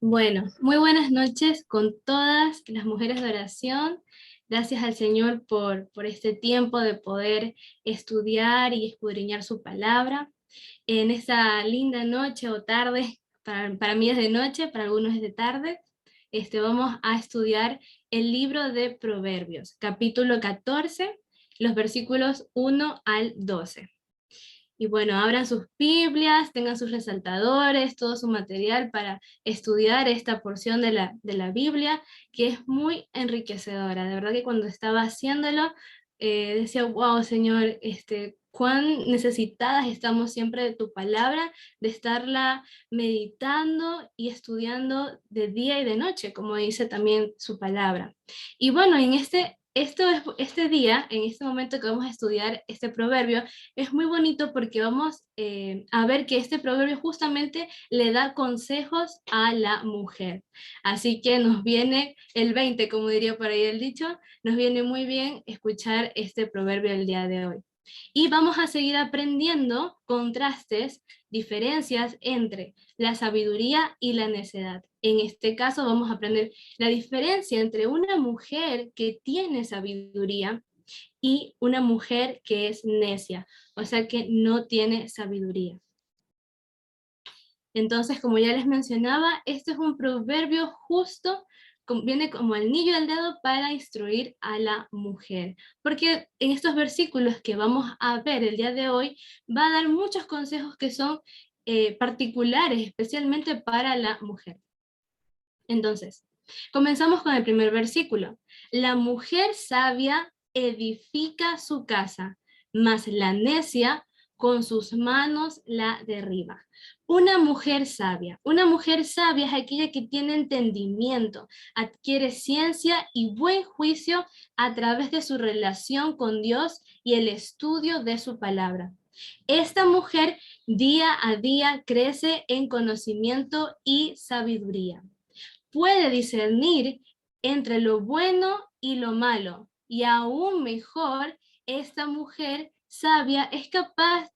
Bueno, muy buenas noches con todas las mujeres de oración. Gracias al Señor por este tiempo de poder estudiar y escudriñar su palabra. En esta linda noche o tarde, para mí es de noche, para algunos es de tarde, vamos a estudiar el libro de Proverbios, capítulo 14, los versículos 1 al 12. Y bueno, abran sus Biblias, tengan sus resaltadores, todo su material para estudiar esta porción de la Biblia, que es muy enriquecedora. De verdad que cuando estaba haciéndolo, decía, wow, Señor, cuán necesitadas estamos siempre de tu palabra, de estarla meditando y estudiando de día y de noche, como dice también su palabra. Y bueno, este día, en este momento que vamos a estudiar este proverbio, es muy bonito porque vamos a ver que este proverbio justamente le da consejos a la mujer. Así que nos viene el 20, como diría por ahí el dicho, nos viene muy bien escuchar este proverbio el día de hoy. Y vamos a seguir aprendiendo contrastes, diferencias entre la sabiduría y la necedad. En este caso vamos a aprender la diferencia entre una mujer que tiene sabiduría y una mujer que es necia, o sea que no tiene sabiduría. Entonces, como ya les mencionaba, este es un proverbio justo, viene como anillo al dedo para instruir a la mujer, porque en estos versículos que vamos a ver el día de hoy, va a dar muchos consejos que son particulares, especialmente para la mujer. Entonces, comenzamos con el primer versículo. La mujer sabia edifica su casa, mas la necia con sus manos la derriba. Una mujer sabia es aquella que tiene entendimiento, adquiere ciencia y buen juicio a través de su relación con Dios y el estudio de su palabra. Esta mujer día a día crece en conocimiento y sabiduría. Puede discernir entre lo bueno y lo malo. Y aún mejor, esta mujer sabia es capaz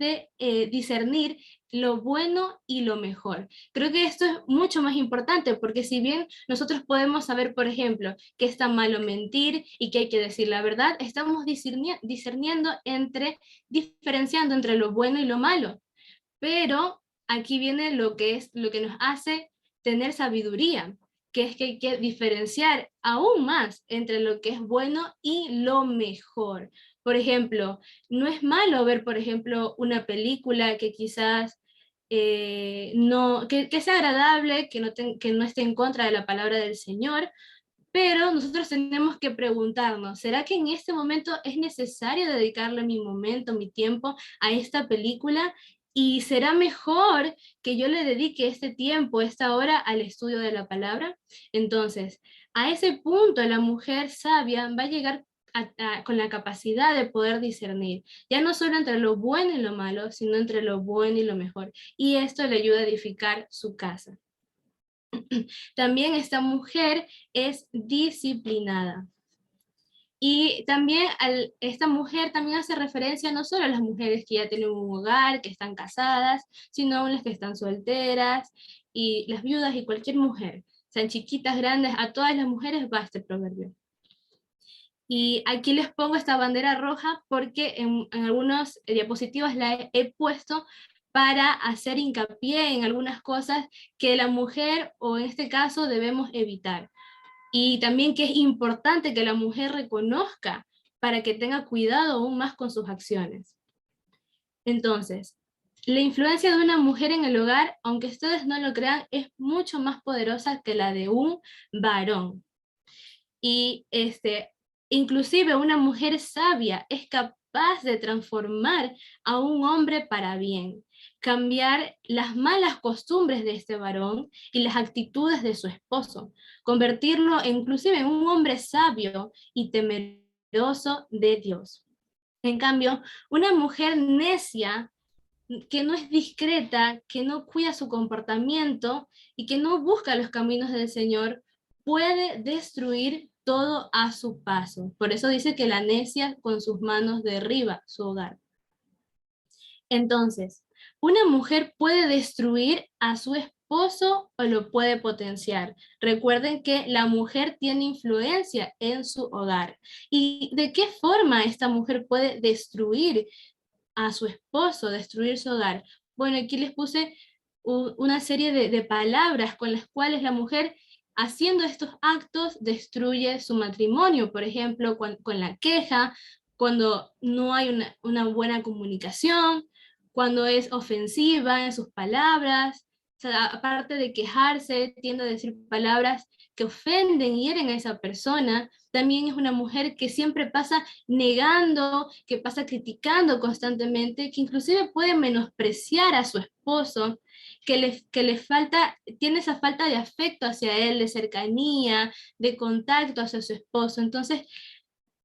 de discernir lo bueno y lo mejor. Creo que esto es mucho más importante porque si bien nosotros podemos saber, por ejemplo, que está malo mentir y que hay que decir la verdad, estamos discerniendo diferenciando entre lo bueno y lo malo. Pero aquí viene lo que nos hace tener sabiduría, que es que hay que diferenciar aún más entre lo que es bueno y lo mejor. Por ejemplo, no es malo ver, por ejemplo, una película que quizás no, que sea agradable, que no esté en contra de la palabra del Señor, pero nosotros tenemos que preguntarnos, ¿será que en este momento es necesario dedicarle mi momento, mi tiempo a esta película? ¿Y será mejor que yo le dedique este tiempo, esta hora al estudio de la palabra? Entonces, a ese punto la mujer sabia va a llegar con la capacidad de poder discernir, ya no solo entre lo bueno y lo malo, sino entre lo bueno y lo mejor. Y esto le ayuda a edificar su casa. También esta mujer es disciplinada. Y también esta mujer también hace referencia no solo a las mujeres que ya tienen un hogar, que están casadas, sino a las que están solteras y las viudas y cualquier mujer, sean chiquitas, grandes, a todas las mujeres va este proverbio. Y aquí les pongo esta bandera roja porque en algunas diapositivas la he puesto para hacer hincapié en algunas cosas que la mujer, o en este caso, debemos evitar. Y también que es importante que la mujer reconozca para que tenga cuidado aún más con sus acciones. Entonces, la influencia de una mujer en el hogar, aunque ustedes no lo crean, es mucho más poderosa que la de un varón. Y inclusive una mujer sabia es capaz de transformar a un hombre para bien, cambiar las malas costumbres de este varón y las actitudes de su esposo, convertirlo inclusive en un hombre sabio y temeroso de Dios. En cambio, una mujer necia que no es discreta, que no cuida su comportamiento y que no busca los caminos del Señor, puede destruir todo a su paso. Por eso dice que la necia con sus manos derriba su hogar. Entonces, una mujer puede destruir a su esposo esposo o lo puede potenciar. Recuerden que la mujer tiene influencia en su hogar. ¿Y de qué forma esta mujer puede destruir a su esposo, destruir su hogar? Bueno, aquí les puse una serie de palabras con las cuales la mujer, haciendo estos actos, destruye su matrimonio. Por ejemplo, con la queja, cuando no hay una buena comunicación, cuando es ofensiva en sus palabras. O sea, aparte de quejarse, tiende a decir palabras que ofenden y hieren a esa persona. También es una mujer que siempre pasa negando, que pasa criticando constantemente, que inclusive puede menospreciar a su esposo, que le falta, tiene esa falta de afecto hacia él, de cercanía, de contacto hacia su esposo. Entonces,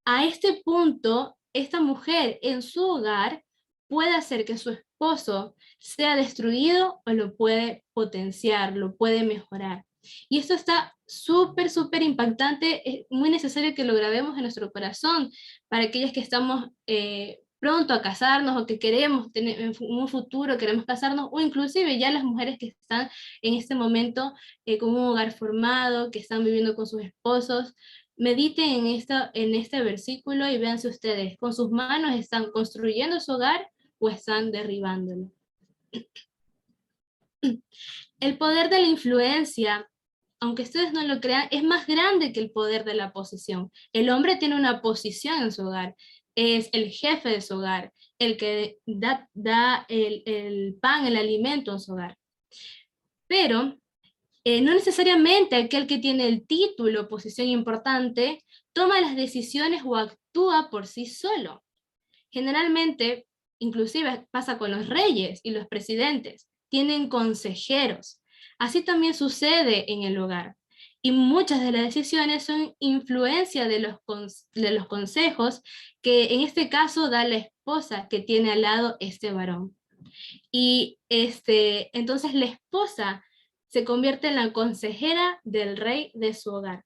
a este punto, esta mujer en su hogar puede hacer que su esposo sea destruido o lo puede potenciar, lo puede mejorar. Y esto está súper, súper impactante. Es muy necesario que lo grabemos en nuestro corazón para aquellas que estamos pronto a casarnos o que queremos tener en un futuro, queremos casarnos, o inclusive ya las mujeres que están en este momento con un hogar formado, que están viviendo con sus esposos. Mediten en este versículo y vean si ustedes con sus manos están construyendo su hogar o están derribándolo. El poder de la influencia, aunque ustedes no lo crean, es más grande que el poder de la posición. El hombre tiene una posición en su hogar, es el jefe de su hogar, el que da el pan, el alimento en su hogar. Pero no necesariamente aquel que tiene el título, posición importante, toma las decisiones o actúa por sí solo. Generalmente, inclusive pasa con los reyes y los presidentes, tienen consejeros. Así también sucede en el hogar. Y muchas de las decisiones son influencia de los consejos que en este caso da la esposa que tiene al lado este varón. Y entonces la esposa se convierte en la consejera del rey de su hogar.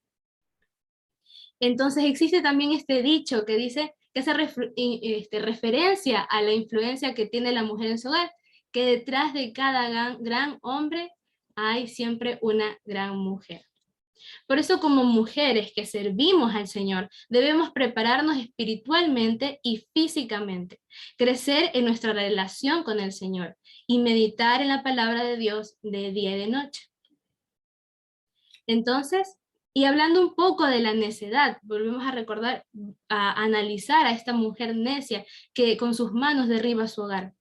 Entonces existe también este dicho que dice que hace referencia a la influencia que tiene la mujer en su hogar, que detrás de cada gran hombre hay siempre una gran mujer. Por eso, como mujeres que servimos al Señor, debemos prepararnos espiritualmente y físicamente, crecer en nuestra relación con el Señor y meditar en la palabra de Dios de día y de noche. Entonces, y hablando un poco de la necedad, volvemos a recordar, a analizar a esta mujer necia que con sus manos derriba su hogar.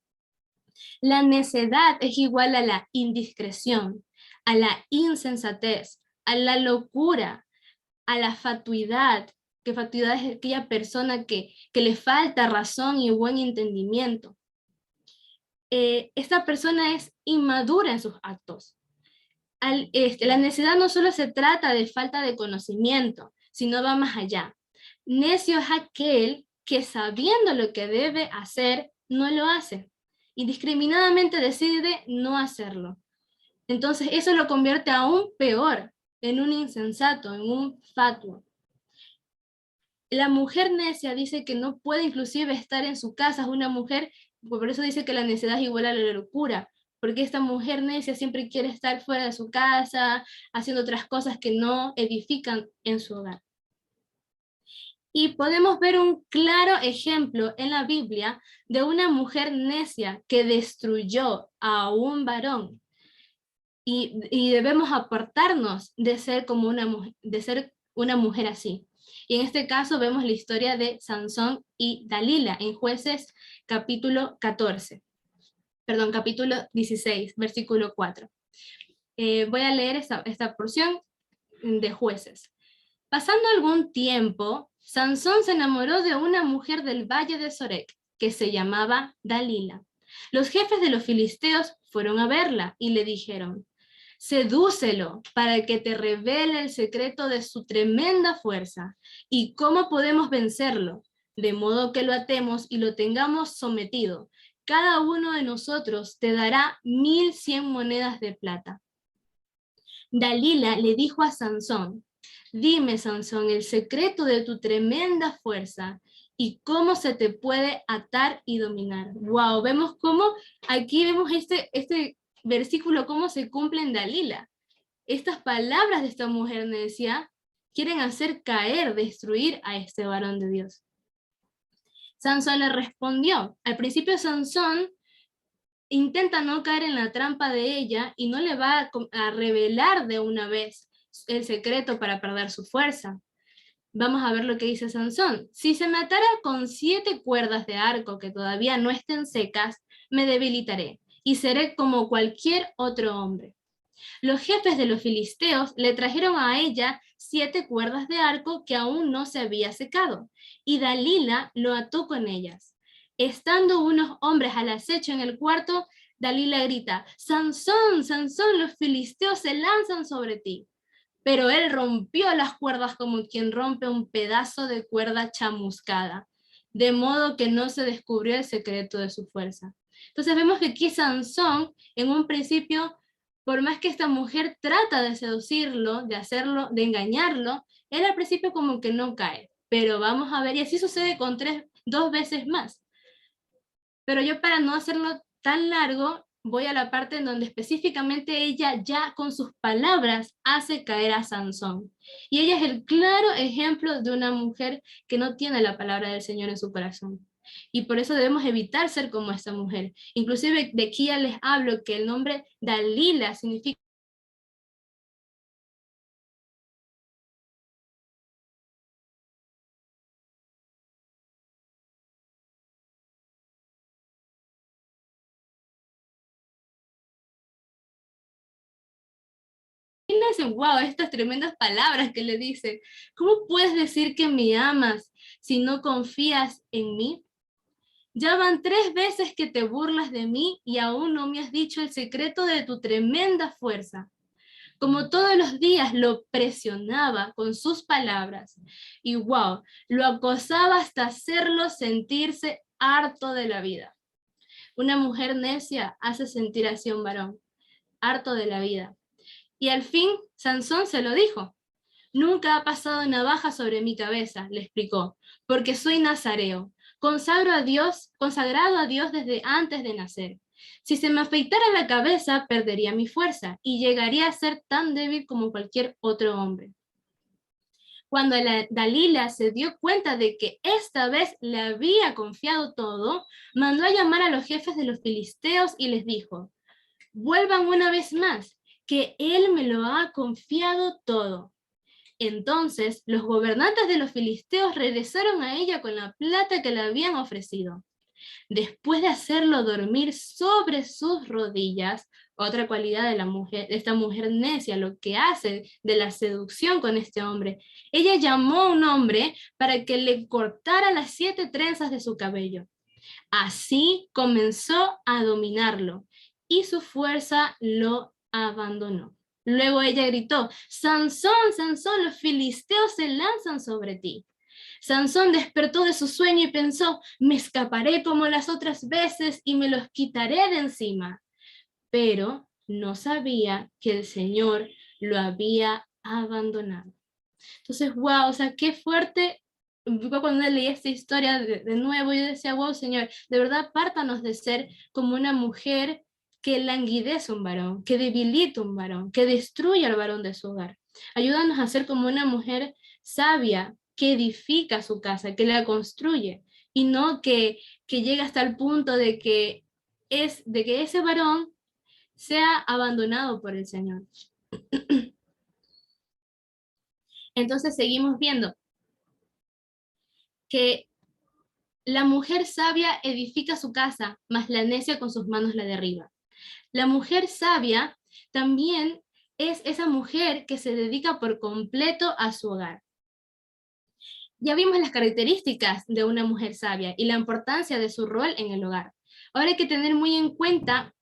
La necedad es igual a la indiscreción, a la insensatez, a la locura, a la fatuidad, que fatuidad es aquella persona que le falta razón y buen entendimiento. Esta persona es inmadura en sus actos. La necedad no solo se trata de falta de conocimiento, sino va más allá. Necio es aquel que sabiendo lo que debe hacer, no lo hace. Indiscriminadamente decide no hacerlo. Entonces eso lo convierte aún peor, en un insensato, en un fatuo. La mujer necia dice que no puede inclusive estar en su casa, es una mujer, por eso dice que la necedad es igual a la locura, porque esta mujer necia siempre quiere estar fuera de su casa, haciendo otras cosas que no edifican en su hogar. Y podemos ver un claro ejemplo en la Biblia de una mujer necia que destruyó a un varón. Y debemos apartarnos de ser como de ser una mujer así. Y en este caso vemos la historia de Sansón y Dalila en Jueces capítulo 14. Perdón, capítulo 16, versículo 4. Voy a leer esta porción de Jueces. Pasando algún tiempo, Sansón se enamoró de una mujer del valle de Sorek, que se llamaba Dalila. Los jefes de los filisteos fueron a verla y le dijeron: sedúcelo para que te revele el secreto de su tremenda fuerza y cómo podemos vencerlo, de modo que lo atemos y lo tengamos sometido. Cada uno de nosotros te dará 1100 monedas de plata. Dalila le dijo a Sansón: dime, Sansón, el secreto de tu tremenda fuerza y cómo se te puede atar y dominar. Wow, vemos cómo aquí vemos este versículo cómo se cumple en Dalila. Estas palabras de esta mujer necia quieren hacer caer, destruir a este varón de Dios. Sansón le respondió. Al principio Sansón intenta no caer en la trampa de ella y no le va a revelar de una vez el secreto para perder su fuerza. Vamos a ver lo que dice Sansón. Si se me atara con 7 cuerdas de arco que todavía no estén secas, me debilitaré y seré como cualquier otro hombre. Los jefes de los filisteos le trajeron a ella 7 cuerdas de arco que aún no se había secado, y Dalila lo ató con ellas. Estando unos hombres al acecho en el cuarto, Dalila grita: Sansón, Sansón, los filisteos se lanzan sobre ti. Pero él rompió las cuerdas como quien rompe un pedazo de cuerda chamuscada, de modo que no se descubrió el secreto de su fuerza. Entonces vemos que aquí Sansón, en un principio, por más que esta mujer trata de seducirlo, de hacerlo, de engañarlo, él al principio como que no cae. Pero vamos a ver, y así sucede con 2 veces más. Pero yo, para no hacerlo tan largo, voy a la parte en donde específicamente ella ya con sus palabras hace caer a Sansón. Y ella es el claro ejemplo de una mujer que no tiene la palabra del Señor en su corazón. Y por eso debemos evitar ser como esta mujer. Inclusive de aquí ya les hablo que el nombre Dalila significa dicen, wow, estas tremendas palabras que le dice. ¿Cómo puedes decir que me amas si no confías en mí? Ya van 3 veces que te burlas de mí y aún no me has dicho el secreto de tu tremenda fuerza. Como todos los días lo presionaba con sus palabras y wow, lo acosaba hasta hacerlo sentirse harto de la vida. Una mujer necia hace sentir así a un varón, harto de la vida. Y al fin Sansón se lo dijo. Nunca ha pasado navaja sobre mi cabeza, le explicó, porque soy nazareo, consagrado a Dios desde antes de nacer. Si se me afeitara la cabeza, perdería mi fuerza y llegaría a ser tan débil como cualquier otro hombre. Cuando Dalila se dio cuenta de que esta vez le había confiado todo, mandó a llamar a los jefes de los filisteos y les dijo: vuelvan una vez más, que él me lo ha confiado todo. Entonces los gobernantes de los filisteos regresaron a ella con la plata que le habían ofrecido. Después de hacerlo dormir sobre sus rodillas, otra cualidad de de esta mujer necia, lo que hace de la seducción con este hombre, ella llamó a un hombre para que le cortara las 7 trenzas de su cabello. Así comenzó a dominarlo y su fuerza lo abandonó. Luego ella gritó: Sansón, Sansón, los filisteos se lanzan sobre ti. Sansón despertó de su sueño y pensó: me escaparé como las otras veces y me los quitaré de encima. Pero no sabía que el Señor lo había abandonado. Entonces, wow, o sea, qué fuerte. Cuando leí esta historia de nuevo, yo decía: wow, Señor, de verdad, apártanos de ser como una mujer que languidece a un varón, que debilita a un varón, que destruye al varón de su hogar. Ayúdanos a ser como una mujer sabia que edifica su casa, que la construye, y no que llega hasta el punto de que ese varón sea abandonado por el Señor. Entonces seguimos viendo que la mujer sabia edifica su casa, mas la necia con sus manos la derriba. La mujer sabia también es esa mujer que se dedica por completo a su hogar. Ya vimos las características de una mujer sabia y la importancia de su rol en el hogar. Ahora hay que tener muy en cuenta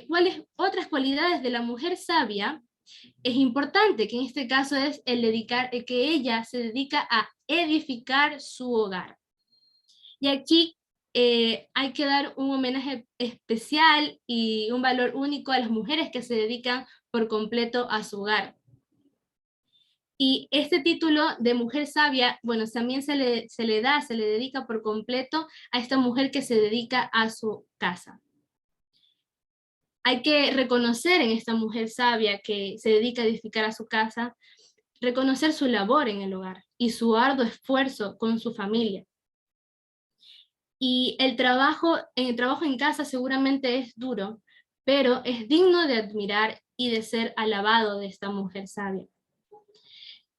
cuáles otras cualidades de la mujer sabia es importante, que en este caso es que ella se dedica a edificar su hogar. Y aquí hay que dar un homenaje especial y un valor único a las mujeres que se dedican por completo a su hogar. Y este título de mujer sabia, bueno, también se le dedica por completo a esta mujer que se dedica a su casa. Hay que reconocer en esta mujer sabia que se dedica a edificar a su casa, reconocer su labor en el hogar y su arduo esfuerzo con su familia. Y el trabajo en casa seguramente es duro, pero es digno de admirar y de ser alabado de esta mujer sabia.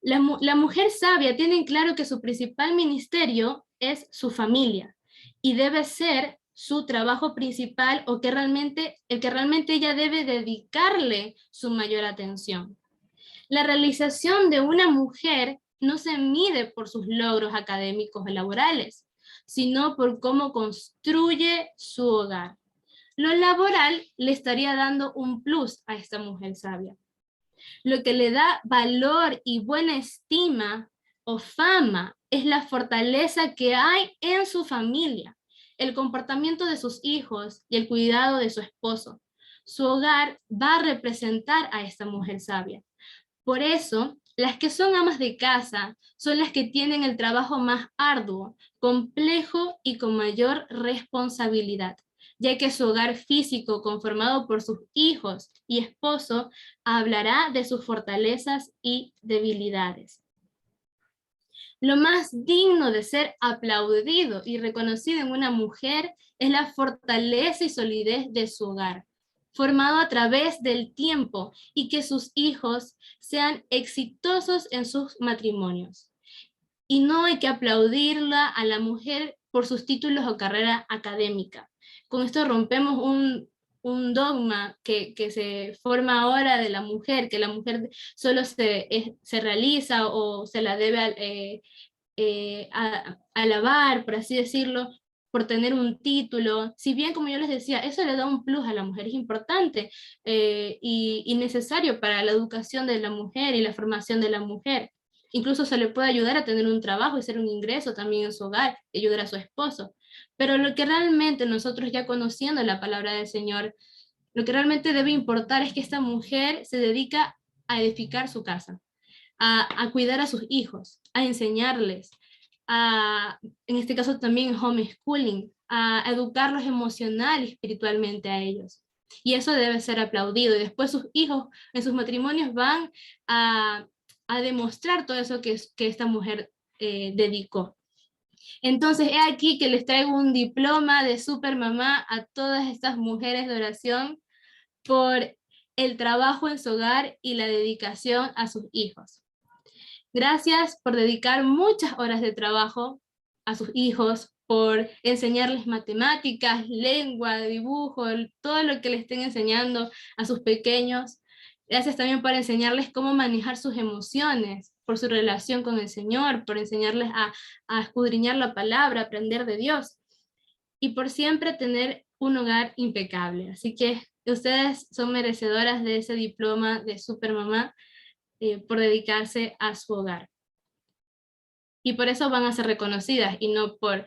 La mujer sabia tiene en claro que su principal ministerio es su familia y debe ser su trabajo principal o el que realmente ella debe dedicarle su mayor atención. La realización de una mujer no se mide por sus logros académicos o laborales, sino por cómo construye su hogar. Lo laboral le estaría dando un plus a esta mujer sabia. Lo que le da valor y buena estima o fama es la fortaleza que hay en su familia, el comportamiento de sus hijos y el cuidado de su esposo. Su hogar va a representar a esta mujer sabia. Por eso, las que son amas de casa son las que tienen el trabajo más arduo, complejo y con mayor responsabilidad, ya que su hogar físico conformado por sus hijos y esposo hablará de sus fortalezas y debilidades. Lo más digno de ser aplaudido y reconocido en una mujer es la fortaleza y solidez de su hogar, formado a través del tiempo, y que sus hijos sean exitosos en sus matrimonios. Y no hay que aplaudirla a la mujer por sus títulos o carrera académica. Con esto rompemos un dogma que se forma ahora de la mujer, que la mujer solo se realiza o se la debe alabar, por así decirlo, por tener un título. Si bien, como yo les decía, eso le da un plus a la mujer, es importante y necesario para la educación de la mujer y la formación de la mujer. Incluso se le puede ayudar a tener un trabajo y ser un ingreso también en su hogar, y ayudar a su esposo. Pero lo que realmente nosotros, ya conociendo la palabra del Señor, lo que realmente debe importar es que esta mujer se dedica a edificar su casa, a cuidar a sus hijos, a enseñarles, en este caso también homeschooling, a educarlos emocional y espiritualmente a ellos. Y eso debe ser aplaudido. Y después sus hijos en sus matrimonios van a, a demostrar todo eso que esta mujer dedicó. Entonces, he aquí que les traigo un diploma de supermamá a todas estas mujeres de oración por el trabajo en su hogar y la dedicación a sus hijos. Gracias por dedicar muchas horas de trabajo a sus hijos, por enseñarles matemáticas, lengua, dibujo, todo lo que le estén enseñando a sus pequeños. Gracias también por enseñarles cómo manejar sus emociones, por su relación con el Señor, por enseñarles a escudriñar la palabra, aprender de Dios, y por siempre tener un hogar impecable. Así que ustedes son merecedoras de ese diploma de supermamá por dedicarse a su hogar. Y por eso van a ser reconocidas, y no por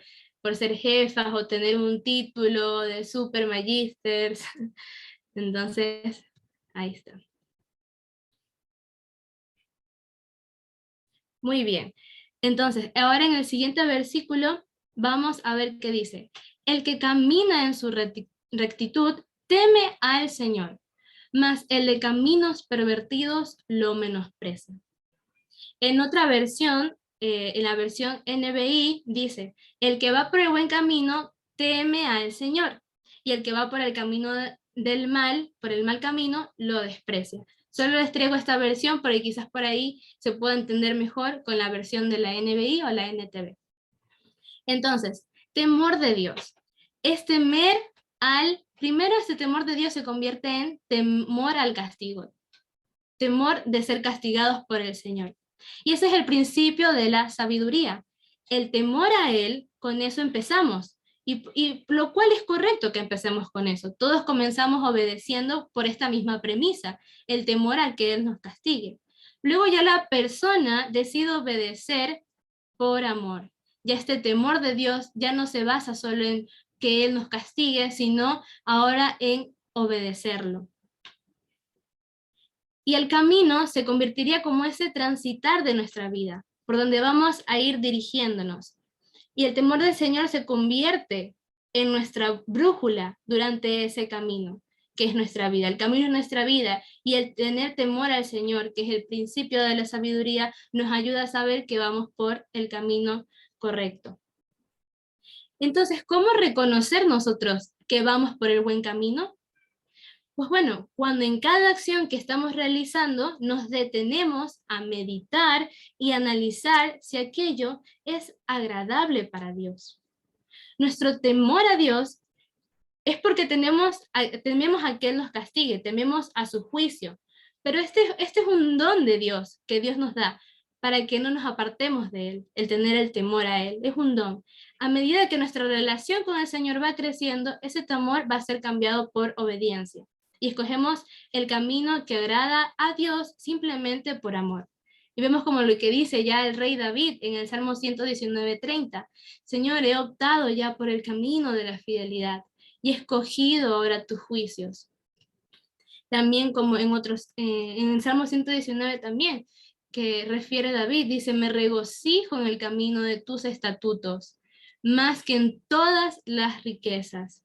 ser jefas o tener un título de super magíster. Entonces, ahí está. Muy bien. Entonces, ahora en el siguiente versículo vamos a ver qué dice. El que camina en su rectitud teme al Señor, mas el de caminos pervertidos lo menosprecia. En otra versión, en la versión NBI, dice, el que va por el buen camino teme al Señor, y el que va por el camino del mal, por el mal camino, lo desprecia. Solo les traigo esta versión porque quizás por ahí se pueda entender mejor con la versión de la NBI o la NTV. Entonces, temor de Dios. Es temer primero este temor de Dios se convierte en temor al castigo, temor de ser castigados por el Señor. Y ese es el principio de la sabiduría. El temor a Él, con eso empezamos. Y lo cual es correcto que empecemos con eso. Todos comenzamos obedeciendo por esta misma premisa, el temor a que Él nos castigue. Luego ya la persona decide obedecer por amor. Ya este temor de Dios ya no se basa solo en que Él nos castigue, sino ahora en obedecerlo. Y el camino se convertiría como ese transitar de nuestra vida, por donde vamos a ir dirigiéndonos. Y el temor del Señor se convierte en nuestra brújula durante ese camino. que es nuestra vida. El camino es nuestra vida, y el tener temor al Señor, que es el principio de la sabiduría, nos ayuda a saber que vamos por el camino correcto. Entonces, ¿cómo reconocer nosotros que vamos por el buen camino? Pues bueno, cuando en cada acción que estamos realizando nos detenemos a meditar y analizar si aquello es agradable para Dios. Nuestro temor a Dios es porque tememos a que Él nos castigue, tememos a su juicio. Pero este es un don de Dios que Dios nos da para que no nos apartemos de Él, el tener el temor a Él. Es un don. A medida que nuestra relación con el Señor va creciendo, ese temor va a ser cambiado por obediencia. Y escogemos el camino que agrada a Dios simplemente por amor. Y vemos como lo que dice ya el rey David en el Salmo 119:30. Señor, he optado ya por el camino de la fidelidad y he escogido ahora tus juicios. También como en otros, en el Salmo 119 también, que refiere David, dice, me regocijo en el camino de tus estatutos, más que en todas las riquezas.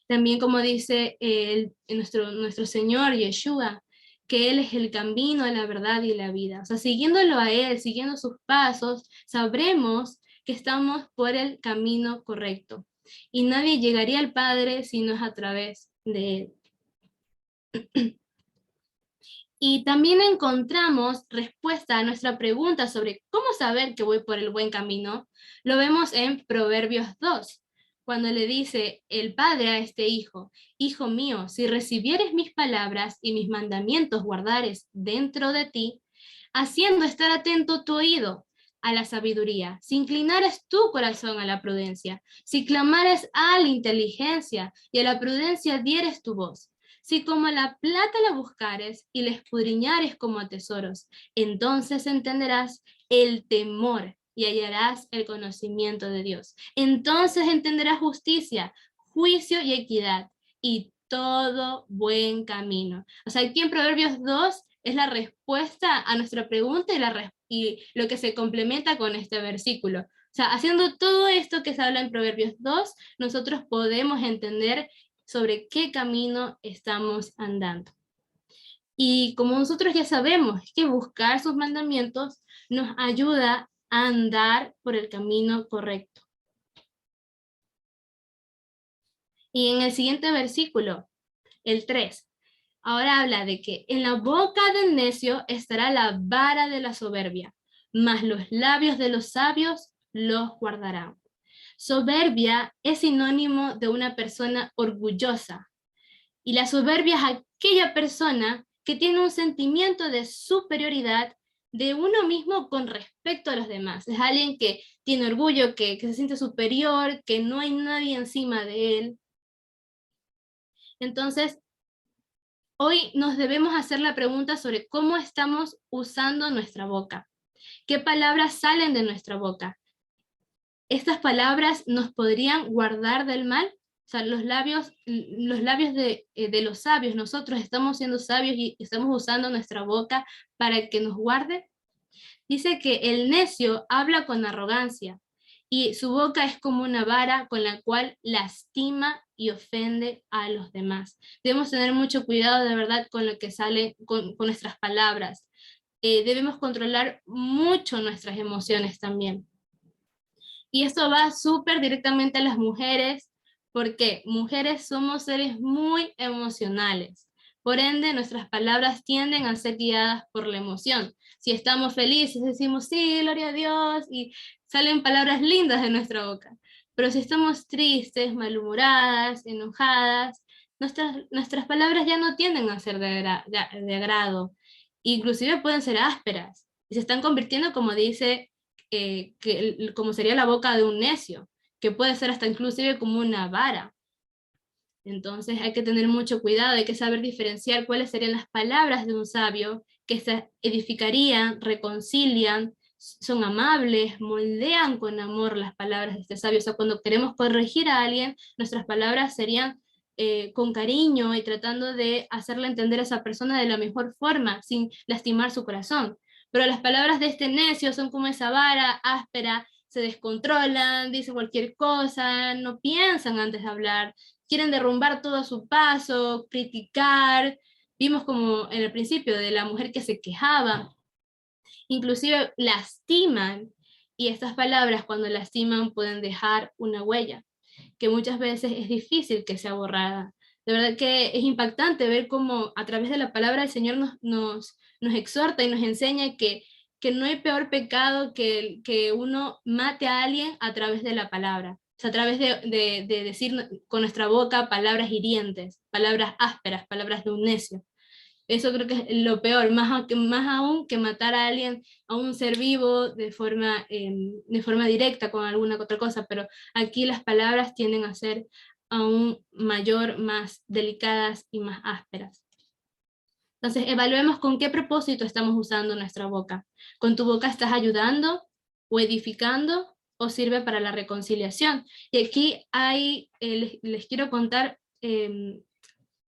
También como dice nuestro Señor Yeshua, que Él es el camino, la verdad y la vida. O sea, siguiéndolo a Él, siguiendo sus pasos, sabremos que estamos por el camino correcto. Y nadie llegaría al Padre si no es a través de Él. Y también encontramos respuesta a nuestra pregunta sobre cómo saber que voy por el buen camino. Lo vemos en Proverbios 2, cuando le dice el padre a este hijo, hijo mío, si recibieres mis palabras y mis mandamientos guardares dentro de ti, haciendo estar atento tu oído a la sabiduría, si inclinares tu corazón a la prudencia, si clamares a la inteligencia y a la prudencia dieres tu voz, si como la plata la buscares y la escudriñares como a tesoros, entonces entenderás el temor y hallarás el conocimiento de Dios. Entonces entenderás justicia, juicio y equidad y todo buen camino. O sea, aquí en Proverbios 2 es la respuesta a nuestra pregunta y lo que se complementa con este versículo. O sea, haciendo todo esto que se habla en Proverbios 2, nosotros podemos entender sobre qué camino estamos andando. Y como nosotros ya sabemos que buscar sus mandamientos nos ayuda a andar por el camino correcto. Y en el siguiente versículo, el 3, ahora habla de que en la boca del necio estará la vara de la soberbia, mas los labios de los sabios los guardarán. Soberbia es sinónimo de una persona orgullosa, y la soberbia es aquella persona que tiene un sentimiento de superioridad de uno mismo con respecto a los demás. Es alguien que tiene orgullo, que se siente superior, que no hay nadie encima de él. Entonces, hoy nos debemos hacer la pregunta sobre cómo estamos usando nuestra boca. ¿Qué palabras salen de nuestra boca? ¿Estas palabras nos podrían guardar del mal? O sea, los labios de los sabios, nosotros estamos siendo sabios y estamos usando nuestra boca para que nos guarde. Dice que el necio habla con arrogancia y su boca es como una vara con la cual lastima y ofende a los demás. Debemos tener mucho cuidado de verdad con lo que sale con nuestras palabras. Debemos controlar mucho nuestras emociones también. Y esto va súper directamente a las mujeres, porque mujeres somos seres muy emocionales. Por ende, nuestras palabras tienden a ser guiadas por la emoción. Si estamos felices, decimos, sí, gloria a Dios, y salen palabras lindas de nuestra boca. Pero si estamos tristes, malhumoradas, enojadas, nuestras palabras ya no tienden a ser de agrado. Inclusive pueden ser ásperas. Y se están convirtiendo, como dice como sería la boca de un necio, que puede ser hasta inclusive como una vara. Entonces hay que tener mucho cuidado, hay que saber diferenciar cuáles serían las palabras de un sabio que se edificarían, reconcilian, son amables, moldean con amor las palabras de este sabio. O sea, cuando queremos corregir a alguien, nuestras palabras serían con cariño y tratando de hacerle entender a esa persona de la mejor forma, sin lastimar su corazón. Pero las palabras de este necio son como esa vara áspera, se descontrolan, dicen cualquier cosa, no piensan antes de hablar, quieren derrumbar todo a su paso, criticar. Vimos como en el principio de la mujer que se quejaba, inclusive lastiman, y estas palabras cuando lastiman pueden dejar una huella, que muchas veces es difícil que sea borrada. De verdad que es impactante ver cómo a través de la palabra el Señor nos exhorta y nos enseña que no hay peor pecado que uno mate a alguien a través de la palabra. O sea, a través de decir con nuestra boca palabras hirientes, palabras ásperas, palabras de un necio. Eso creo que es lo peor, más aún que matar a alguien, a un ser vivo de forma directa con alguna otra cosa, pero aquí las palabras tienden a ser aún mayor, más delicadas y más ásperas. Entonces, evaluemos con qué propósito estamos usando nuestra boca. ¿Con tu boca estás ayudando o edificando o sirve para la reconciliación? Y aquí les quiero contar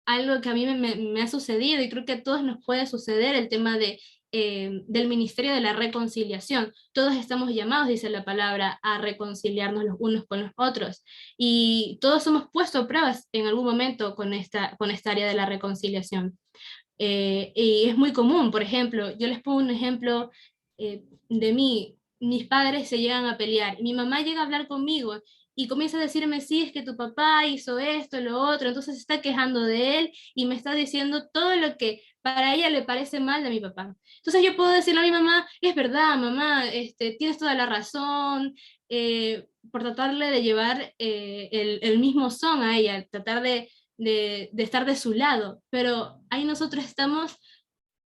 algo que a mí me ha sucedido y creo que a todos nos puede suceder, el tema del ministerio de la reconciliación. Todos estamos llamados, dice la palabra, a reconciliarnos los unos con los otros. Y todos somos puestos a pruebas en algún momento con esta área de la reconciliación. Y es muy común, por ejemplo, yo les pongo un ejemplo de mí. Mis padres se llegan a pelear y mi mamá llega a hablar conmigo y comienza a decirme, sí, es que tu papá hizo esto, lo otro, entonces se está quejando de él y me está diciendo todo lo que para ella le parece mal de mi papá. Entonces yo puedo decirle a mi mamá, es verdad, mamá, tienes toda la razón, por tratarle de llevar el mismo son a ella, tratar de estar de su lado, pero ahí nosotros no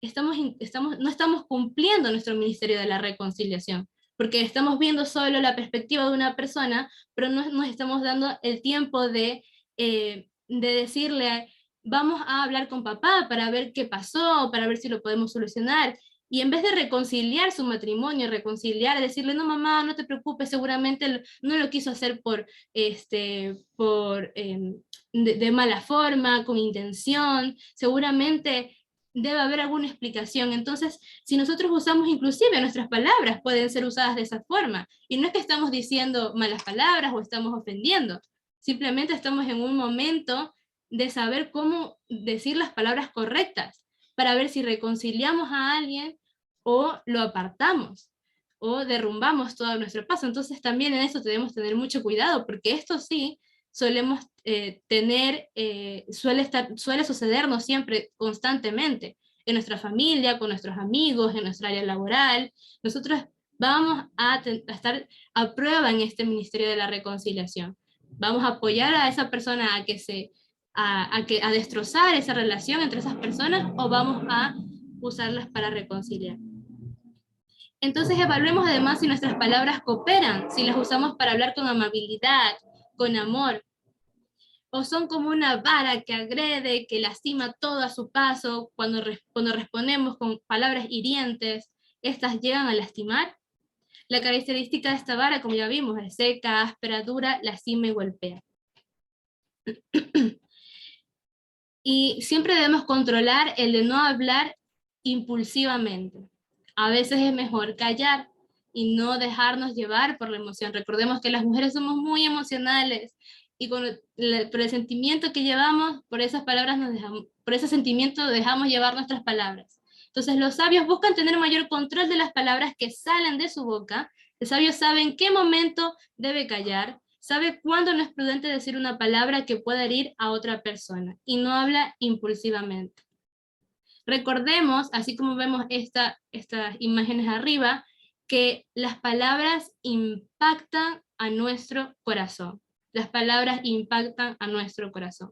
estamos cumpliendo nuestro ministerio de la reconciliación, porque estamos viendo solo la perspectiva de una persona, pero no nos estamos dando el tiempo de decirle, vamos a hablar con papá para ver qué pasó, para ver si lo podemos solucionar. Y en vez de reconciliar su matrimonio, reconciliar, decirle, no mamá, no te preocupes, seguramente no lo quiso hacer de mala forma, con intención, seguramente debe haber alguna explicación. Entonces, si nosotros usamos inclusive nuestras palabras, pueden ser usadas de esa forma. Y no es que estamos diciendo malas palabras o estamos ofendiendo, simplemente estamos en un momento de saber cómo decir las palabras correctas para ver si reconciliamos a alguien o lo apartamos o derrumbamos todo nuestro paso. Entonces también en eso debemos tener mucho cuidado, porque esto sí solemos suele sucedernos siempre, constantemente, en nuestra familia, con nuestros amigos, en nuestra área laboral. Nosotros vamos a estar a prueba en este ministerio de la reconciliación. Vamos a apoyar a esa persona a destrozar esa relación entre esas personas o vamos a usarlas para reconciliar. Entonces evaluemos además si nuestras palabras cooperan, si las usamos para hablar con amabilidad, con amor, o son como una vara que agrede, que lastima todo a su paso. Cuando respondemos con palabras hirientes, estas llegan a lastimar. La característica de esta vara, como ya vimos, es seca, áspera, dura, lastima y golpea. Y siempre debemos controlar el de no hablar impulsivamente. A veces es mejor callar y no dejarnos llevar por la emoción. Recordemos que las mujeres somos muy emocionales y por el sentimiento que llevamos, por esas palabras por ese sentimiento dejamos llevar nuestras palabras. Entonces los sabios buscan tener mayor control de las palabras que salen de su boca. Los sabios saben qué momento debe callar, sabe cuándo no es prudente decir una palabra que pueda herir a otra persona y no habla impulsivamente. Recordemos, así como vemos estas imágenes arriba, que las palabras impactan a nuestro corazón. Las palabras impactan a nuestro corazón.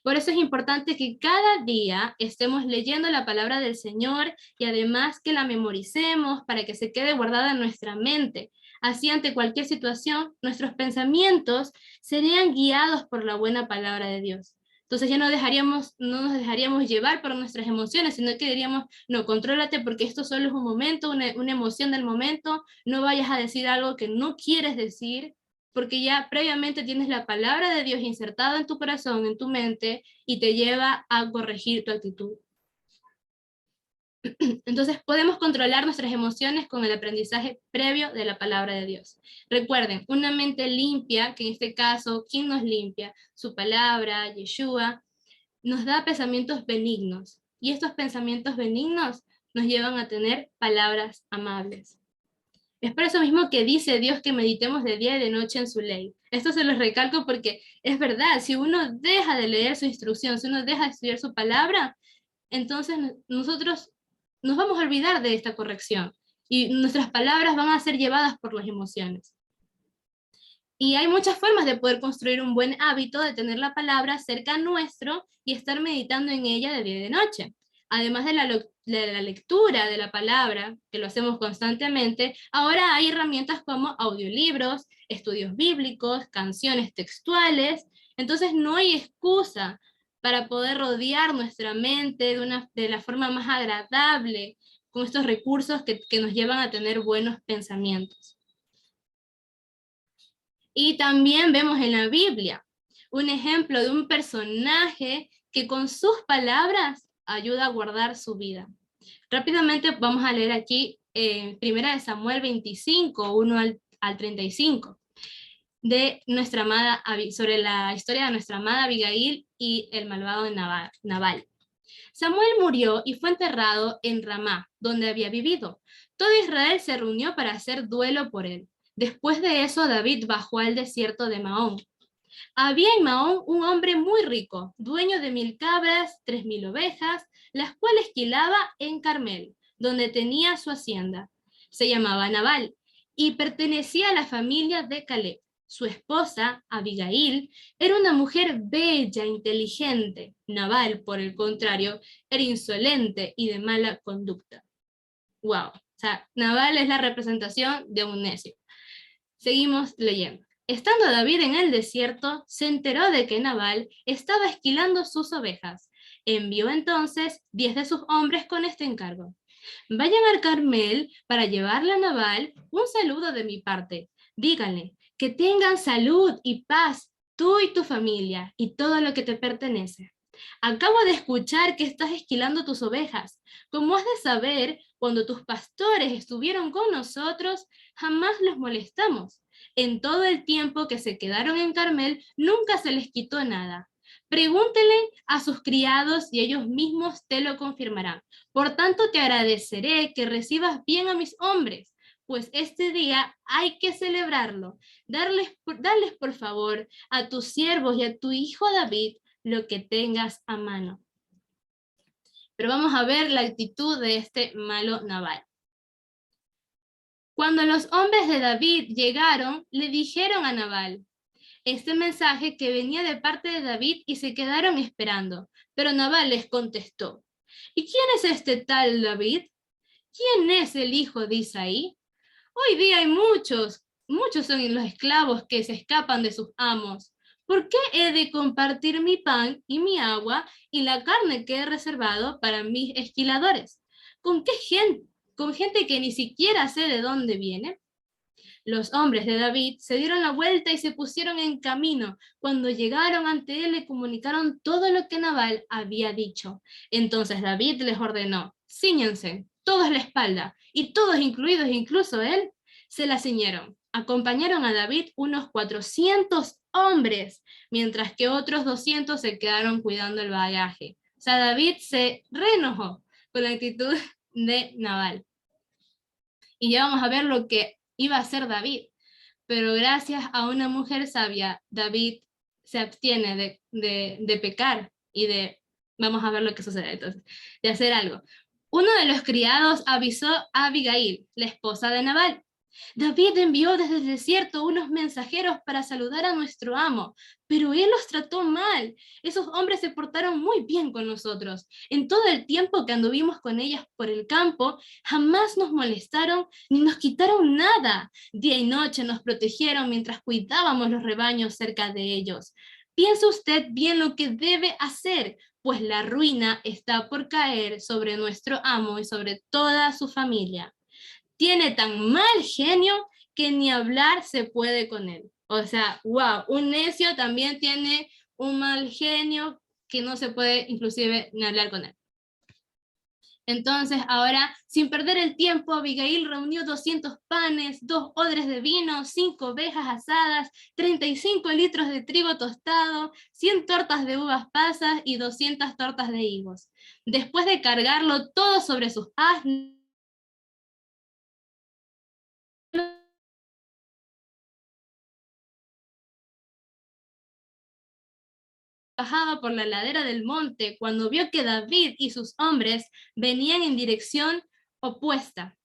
Por eso es importante que cada día estemos leyendo la palabra del Señor y además que la memoricemos para que se quede guardada en nuestra mente. Así, ante cualquier situación, nuestros pensamientos serían guiados por la buena palabra de Dios. Entonces ya no nos dejaríamos llevar por nuestras emociones, sino que diríamos, no, contrólate porque esto solo es un momento, una emoción del momento, no vayas a decir algo que no quieres decir, porque ya previamente tienes la palabra de Dios insertada en tu corazón, en tu mente, y te lleva a corregir tu actitud. Entonces podemos controlar nuestras emociones con el aprendizaje previo de la palabra de Dios. Recuerden, una mente limpia, que en este caso, ¿quién nos limpia? Su palabra, Yeshua, nos da pensamientos benignos. Y estos pensamientos benignos nos llevan a tener palabras amables. Es por eso mismo que dice Dios que meditemos de día y de noche en su ley. Esto se los recalco porque es verdad, si uno deja de leer su instrucción, si uno deja de estudiar su palabra, entonces nosotros nos vamos a olvidar de esta corrección y nuestras palabras van a ser llevadas por las emociones. Y hay muchas formas de poder construir un buen hábito de tener la palabra cerca nuestro y estar meditando en ella de día y de noche. Además de la lectura de la palabra, que lo hacemos constantemente, ahora hay herramientas como audiolibros, estudios bíblicos, canciones textuales. Entonces no hay excusa para poder rodear nuestra mente de la forma más agradable con estos recursos que nos llevan a tener buenos pensamientos. Y también vemos en la Biblia un ejemplo de un personaje que con sus palabras ayuda a guardar su vida. Rápidamente vamos a leer aquí Primera de Samuel 25, 1 al 35, de nuestra amada, sobre la historia de nuestra amada Abigail y el malvado de Nabal. Samuel murió y fue enterrado en Ramá, donde había vivido. Todo Israel se reunió para hacer duelo por él. Después de eso, David bajó al desierto de Maón. Había en Maón un hombre muy rico, dueño de 1000 cabras, 3000 ovejas, las cuales quilaba en Carmel, donde tenía su hacienda. Se llamaba Nabal y pertenecía a la familia de Caleb. Su esposa, Abigail, era una mujer bella, inteligente. Nabal, por el contrario, era insolente y de mala conducta. Wow, o sea, Nabal es la representación de un necio. Seguimos leyendo. Estando David en el desierto, se enteró de que Nabal estaba esquilando sus ovejas. Envió entonces 10 de sus hombres con este encargo. Vayan al Carmel para llevarle a Nabal un saludo de mi parte. Díganle que tengan salud y paz tú y tu familia y todo lo que te pertenece. Acabo de escuchar que estás esquilando tus ovejas. Como has de saber, cuando tus pastores estuvieron con nosotros, jamás los molestamos. En todo el tiempo que se quedaron en Carmel, nunca se les quitó nada. Pregúntele a sus criados y ellos mismos te lo confirmarán. Por tanto, te agradeceré que recibas bien a mis hombres, pues este día hay que celebrarlo. Darles por favor a tus siervos y a tu hijo David lo que tengas a mano. Pero vamos a ver la actitud de este malo Nabal. Cuando los hombres de David llegaron, le dijeron a Nabal este mensaje que venía de parte de David y se quedaron esperando. Pero Nabal les contestó, ¿y quién es este tal David? ¿Quién es el hijo de Isaí? Hoy día hay muchos son los esclavos que se escapan de sus amos. ¿Por qué he de compartir mi pan y mi agua y la carne que he reservado para mis esquiladores? ¿Con qué gente? ¿Con gente que ni siquiera sé de dónde viene? Los hombres de David se dieron la vuelta y se pusieron en camino. Cuando llegaron ante él le comunicaron todo lo que Nabal había dicho. Entonces David les ordenó, cíñanse, todos la espalda, y todos incluidos, incluso él, se la ciñeron. Acompañaron a David unos 400 hombres, mientras que otros 200 se quedaron cuidando el bagaje. O sea, David se reenojó con la actitud de Nabal. Y ya vamos a ver lo que iba a hacer David. Pero gracias a una mujer sabia, David se abstiene de pecar y vamos a ver lo que sucede entonces, de hacer algo. Uno de los criados avisó a Abigail, la esposa de Nabal. David envió desde el desierto unos mensajeros para saludar a nuestro amo, pero él los trató mal. Esos hombres se portaron muy bien con nosotros. En todo el tiempo que anduvimos con ellas por el campo, jamás nos molestaron ni nos quitaron nada. Día y noche nos protegieron mientras cuidábamos los rebaños cerca de ellos. Piense usted bien lo que debe hacer, pues la ruina está por caer sobre nuestro amo y sobre toda su familia. Tiene tan mal genio que ni hablar se puede con él. O sea, wow, un necio también tiene un mal genio que no se puede inclusive ni hablar con él. Entonces, ahora, sin perder el tiempo, Abigail reunió 200 panes, 2 odres de vino, 5 ovejas asadas, 35 litros de trigo tostado, 100 tortas de uvas pasas y 200 tortas de higos. Después de cargarlo todo sobre sus asnos, bajaba por la ladera del monte cuando vio que David y sus hombres venían en dirección opuesta,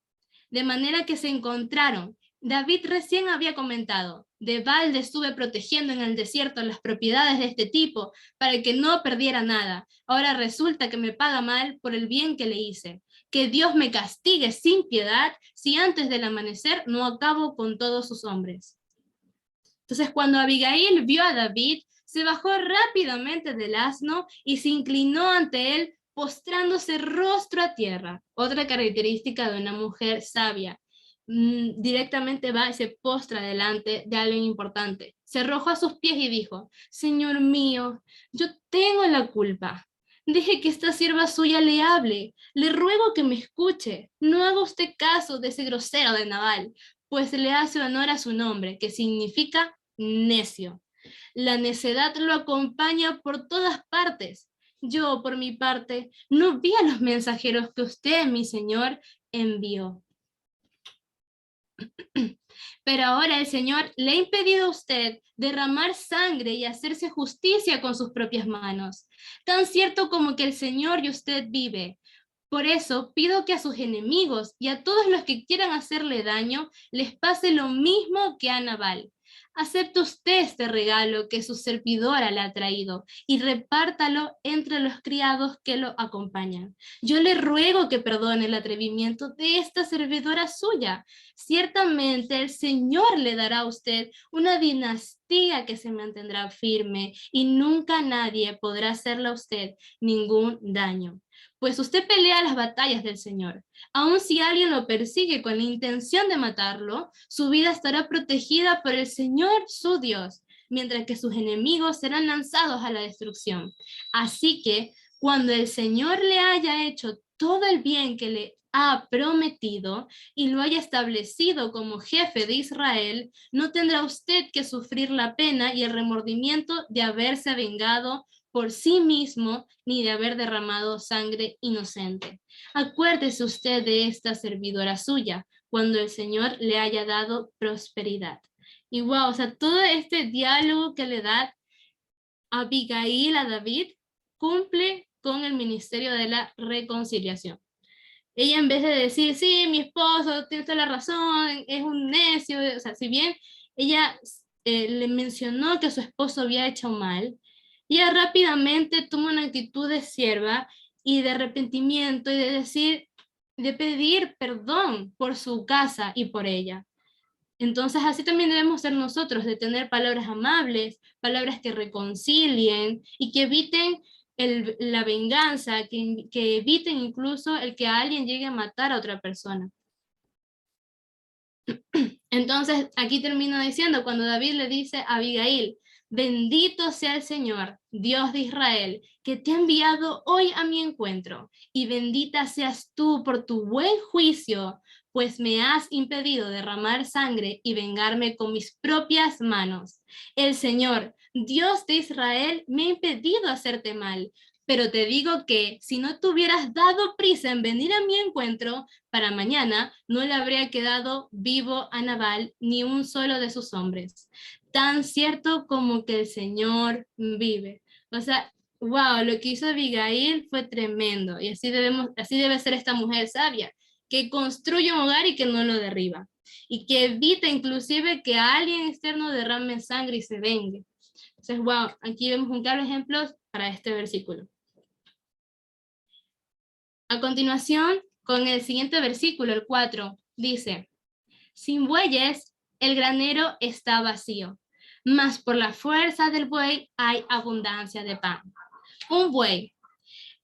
de manera que se encontraron. David recién había comentado: de balde estuve protegiendo en el desierto las propiedades de este tipo para que no perdiera nada. Ahora resulta que me paga mal por el bien que le hice. Que Dios me castigue sin piedad si antes del amanecer no acabo con todos sus hombres. Entonces, cuando Abigail vio a David, se bajó rápidamente del asno y se inclinó ante él, postrándose rostro a tierra. Otra característica de una mujer sabia. Directamente va y se postra delante de alguien importante. Se arrojó a sus pies y dijo: Señor mío, yo tengo la culpa. Deje que esta sierva suya le hable. Le ruego que me escuche. No haga usted caso de ese grosero de Nabal, pues le hace honor a su nombre, que significa necio. La necedad lo acompaña por todas partes. Yo, por mi parte, no vi a los mensajeros que usted, mi señor, envió. Pero ahora el Señor le ha impedido a usted derramar sangre y hacerse justicia con sus propias manos. Tan cierto como que el Señor y usted vive. Por eso pido que a sus enemigos y a todos los que quieran hacerle daño les pase lo mismo que a Nabal. Acepte usted este regalo que su servidora le ha traído y repártalo entre los criados que lo acompañan. Yo le ruego que perdone el atrevimiento de esta servidora suya. Ciertamente el Señor le dará a usted una dinastía que se mantendrá firme y nunca nadie podrá hacerle a usted ningún daño. Pues usted pelea las batallas del Señor. Aun si alguien lo persigue con la intención de matarlo, su vida estará protegida por el Señor su Dios, mientras que sus enemigos serán lanzados a la destrucción. Así que, cuando el Señor le haya hecho todo el bien que le ha prometido y lo haya establecido como jefe de Israel, no tendrá usted que sufrir la pena y el remordimiento de haberse vengado por sí mismo ni de haber derramado sangre inocente. Acuérdese usted de esta servidora suya cuando el Señor le haya dado prosperidad. Y wow, o sea, todo este diálogo que le da Abigail a David cumple con el ministerio de la reconciliación. Ella, en vez de decir: sí, mi esposo tiene toda la razón, es un necio, o sea, si bien ella le mencionó que su esposo había hecho mal, ella rápidamente toma una actitud de sierva y de arrepentimiento y de decir, de pedir perdón por su casa y por ella. Entonces así también debemos ser nosotros, de tener palabras amables, palabras que reconcilien y que eviten la venganza, que eviten incluso el que alguien llegue a matar a otra persona. Entonces aquí termino diciendo, cuando David le dice a Abigail: bendito sea el Señor, Dios de Israel, que te ha enviado hoy a mi encuentro, y bendita seas tú por tu buen juicio, pues me has impedido derramar sangre y vengarme con mis propias manos. El Señor, Dios de Israel, me ha impedido hacerte mal, pero te digo que si no te hubieras dado prisa en venir a mi encuentro, para mañana no le habría quedado vivo a Nabal ni un solo de sus hombres. Tan cierto como que el Señor vive. O sea, wow, lo que hizo Abigail fue tremendo. Y así debe ser esta mujer sabia, que construye un hogar y que no lo derriba. Y que evita inclusive que alguien externo derrame sangre y se vengue. Entonces, wow, aquí vemos un claro ejemplo para este versículo. A continuación, con el siguiente versículo, el 4, dice: sin bueyes, el granero está vacío, mas por la fuerza del buey hay abundancia de pan. Un buey.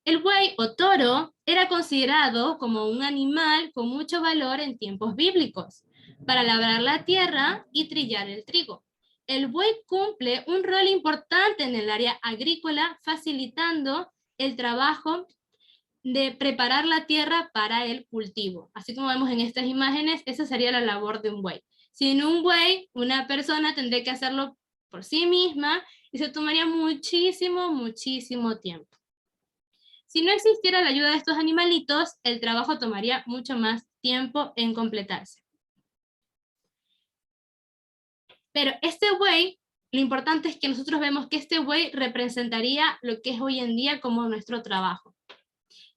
El buey o toro era considerado como un animal con mucho valor en tiempos bíblicos, para labrar la tierra y trillar el trigo. El buey cumple un rol importante en el área agrícola, facilitando el trabajo de preparar la tierra para el cultivo. Así como vemos en estas imágenes, esa sería la labor de un buey. Sin un buey, una persona tendría que hacerlo por sí misma y se tomaría muchísimo, muchísimo tiempo. Si no existiera la ayuda de estos animalitos, el trabajo tomaría mucho más tiempo en completarse. Pero este buey, lo importante es que nosotros vemos que este buey representaría lo que es hoy en día como nuestro trabajo.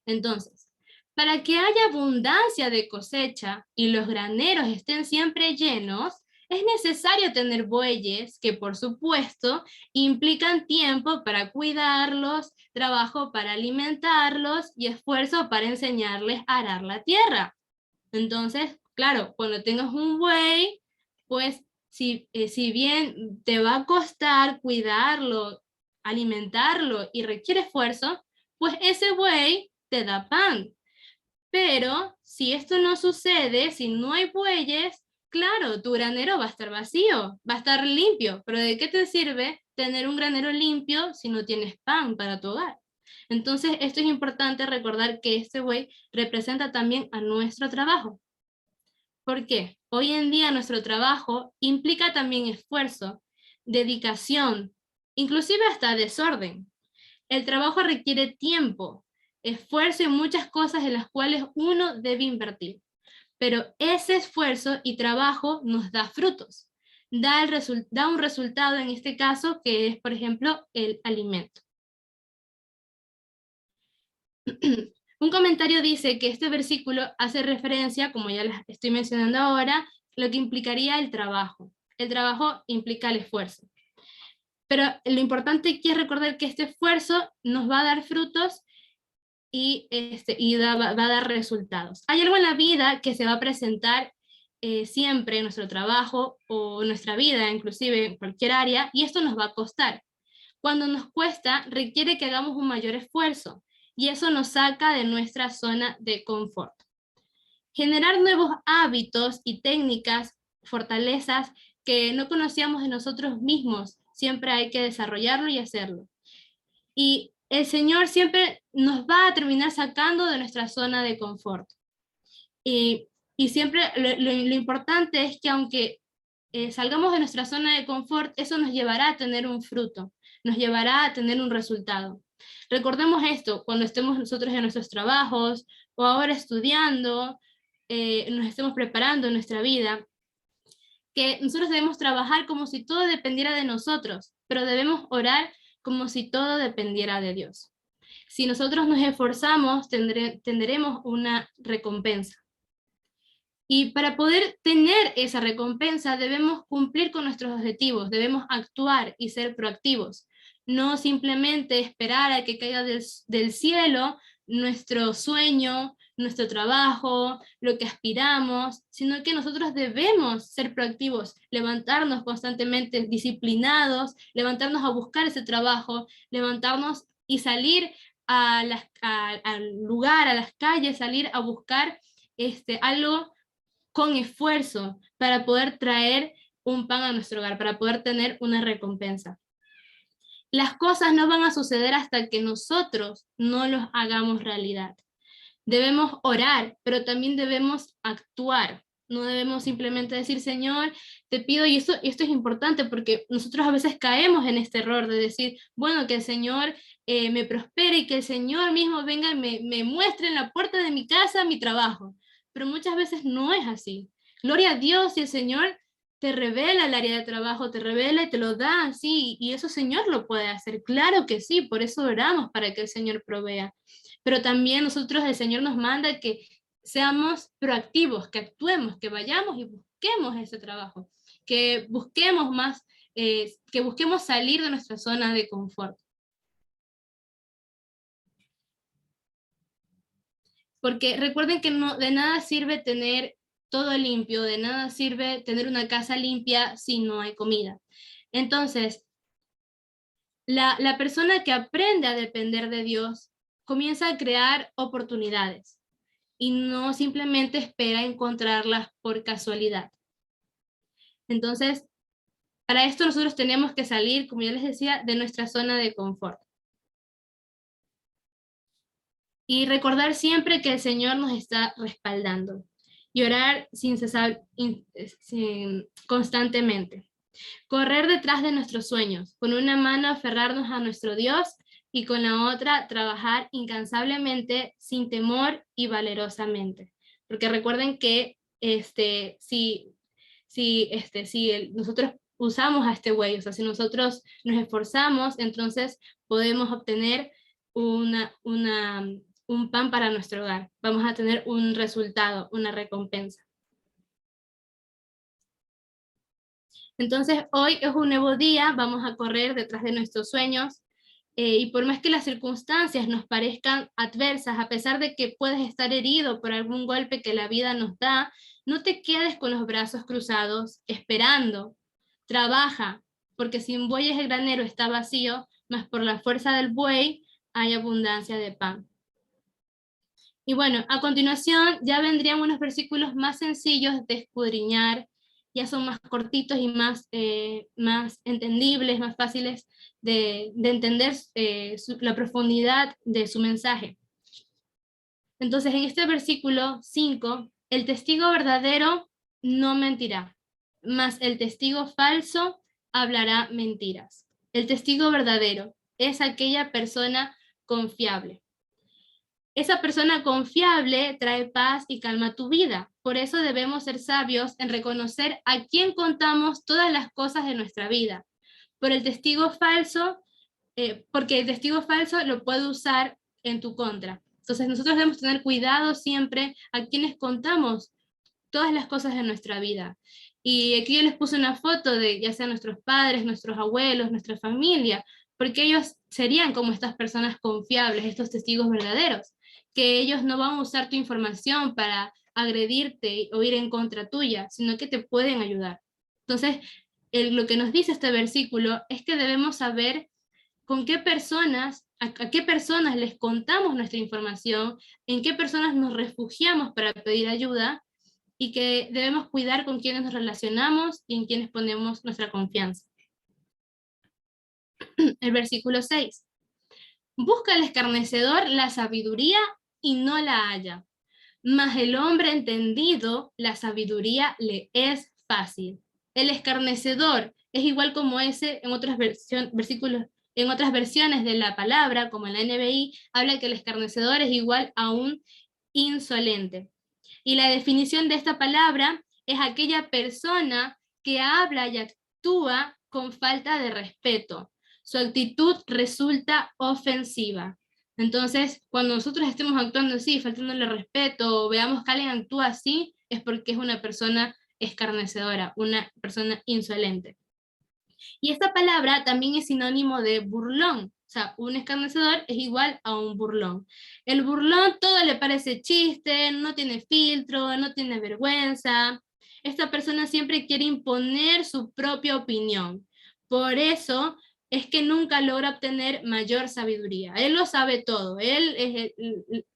Entonces, para que haya abundancia de cosecha y los graneros estén siempre llenos, es necesario tener bueyes que, por supuesto, implican tiempo para cuidarlos, trabajo para alimentarlos y esfuerzo para enseñarles a arar la tierra. Entonces, claro, cuando tengas un buey, pues si bien te va a costar cuidarlo, alimentarlo y requiere esfuerzo, pues ese buey te da pan. Pero si esto no sucede, si no hay bueyes, claro, tu granero va a estar vacío, va a estar limpio, pero ¿de qué te sirve tener un granero limpio si no tienes pan para tu hogar? Entonces, esto es importante recordar que este buey representa también a nuestro trabajo. ¿Por qué? Hoy en día nuestro trabajo implica también esfuerzo, dedicación, inclusive hasta desorden. El trabajo requiere tiempo, esfuerzo y muchas cosas en las cuales uno debe invertir. Pero ese esfuerzo y trabajo nos da frutos. Da un resultado en este caso que es, por ejemplo, el alimento. Un comentario dice que este versículo hace referencia, como ya les estoy mencionando ahora, lo que implicaría el trabajo. El trabajo implica el esfuerzo. Pero lo importante aquí es recordar que este esfuerzo nos va a dar frutos y va a dar resultados. Hay algo en la vida que se va a presentar siempre en nuestro trabajo o en nuestra vida, inclusive en cualquier área, y esto nos va a costar. Cuando nos cuesta, requiere que hagamos un mayor esfuerzo, y eso nos saca de nuestra zona de confort. Generar nuevos hábitos y técnicas, fortalezas que no conocíamos de nosotros mismos, siempre hay que desarrollarlo y hacerlo. Y el Señor siempre nos va a terminar sacando de nuestra zona de confort. Y siempre lo importante es que aunque salgamos de nuestra zona de confort, eso nos llevará a tener un fruto, nos llevará a tener un resultado. Recordemos esto, cuando estemos nosotros en nuestros trabajos o ahora estudiando, nos estemos preparando en nuestra vida, que nosotros debemos trabajar como si todo dependiera de nosotros, pero debemos orar como si todo dependiera de Dios. Si nosotros nos esforzamos, tendremos una recompensa. Y para poder tener esa recompensa debemos cumplir con nuestros objetivos, debemos actuar y ser proactivos, no simplemente esperar a que caiga del cielo nuestro sueño, nuestro trabajo, lo que aspiramos, sino que nosotros debemos ser proactivos, levantarnos constantemente disciplinados, levantarnos a buscar ese trabajo, levantarnos y salir al lugar, a las calles, salir a buscar algo con esfuerzo para poder traer un pan a nuestro hogar, para poder tener una recompensa. Las cosas no van a suceder hasta que nosotros no los hagamos realidad. Debemos orar, pero también debemos actuar. No debemos simplemente decir, Señor, te pido, y esto es importante porque nosotros a veces caemos en este error de decir, bueno, que el Señor me prospere y que el Señor mismo venga y me muestre en la puerta de mi casa mi trabajo. Pero muchas veces no es así. Gloria a Dios y el Señor te revela el área de trabajo, te revela y te lo da así, y eso el Señor lo puede hacer. Claro que sí, por eso oramos para que el Señor provea. Pero también nosotros, el Señor nos manda que seamos proactivos, que actuemos, que vayamos y busquemos ese trabajo, que busquemos más, que busquemos salir de nuestra zona de confort. Porque recuerden que no, de nada sirve tener todo limpio, de nada sirve tener una casa limpia si no hay comida. Entonces, la persona que aprende a depender de Dios comienza a crear oportunidades y no simplemente espera encontrarlas por casualidad. Entonces, para esto nosotros tenemos que salir, como ya les decía, de nuestra zona de confort. Y recordar siempre que el Señor nos está respaldando. Y orar sin cesar, constantemente. Correr detrás de nuestros sueños, con una mano aferrarnos a nuestro Dios y con la otra trabajar incansablemente, sin temor y valerosamente. Porque recuerden que si nosotros usamos a este güey, o sea, si nosotros nos esforzamos, entonces podemos obtener un pan para nuestro hogar. Vamos a tener un resultado, una recompensa. Entonces, hoy es un nuevo día, vamos a correr detrás de nuestros sueños, y por más que las circunstancias nos parezcan adversas, a pesar de que puedes estar herido por algún golpe que la vida nos da, no te quedes con los brazos cruzados esperando. Trabaja, porque sin bueyes el granero está vacío, mas por la fuerza del buey hay abundancia de pan. Y bueno, a continuación ya vendrían unos versículos más sencillos de escudriñar, ya son más cortitos y más entendibles, más fáciles de entender la profundidad de su mensaje. Entonces, en este versículo 5, el testigo verdadero no mentirá, mas el testigo falso hablará mentiras. El testigo verdadero es aquella persona confiable. Esa persona confiable trae paz y calma a tu vida. Por eso debemos ser sabios en reconocer a quién contamos todas las cosas de nuestra vida. Por el testigo falso, porque el testigo falso lo puede usar en tu contra. Entonces nosotros debemos tener cuidado siempre a quienes contamos todas las cosas de nuestra vida. Y aquí yo les puse una foto de ya sea nuestros padres, nuestros abuelos, nuestra familia, porque ellos serían como estas personas confiables, estos testigos verdaderos, que ellos no van a usar tu información para agredirte o ir en contra tuya, sino que te pueden ayudar. Entonces, lo que nos dice este versículo es que debemos saber con qué personas, a qué personas les contamos nuestra información, en qué personas nos refugiamos para pedir ayuda, y que debemos cuidar con quienes nos relacionamos y en quienes ponemos nuestra confianza. El versículo 6. Busca el escarnecedor la sabiduría y no la halla, mas el hombre entendido la sabiduría le es fácil. El escarnecedor es igual como ese en otras versículos, en otras versiones de la palabra, como en la NBI, habla que el escarnecedor es igual a un insolente. Y la definición de esta palabra es aquella persona que habla y actúa con falta de respeto. Su actitud resulta ofensiva. Entonces, cuando nosotros estemos actuando así, faltándole respeto, o veamos que alguien actúa así, es porque es una persona escarnecedora, una persona insolente. Y esta palabra también es sinónimo de burlón. O sea, un escarnecedor es igual a un burlón. El burlón todo le parece chiste, no tiene filtro, no tiene vergüenza. Esta persona siempre quiere imponer su propia opinión. Por eso es que nunca logra obtener mayor sabiduría. Él lo sabe todo. Él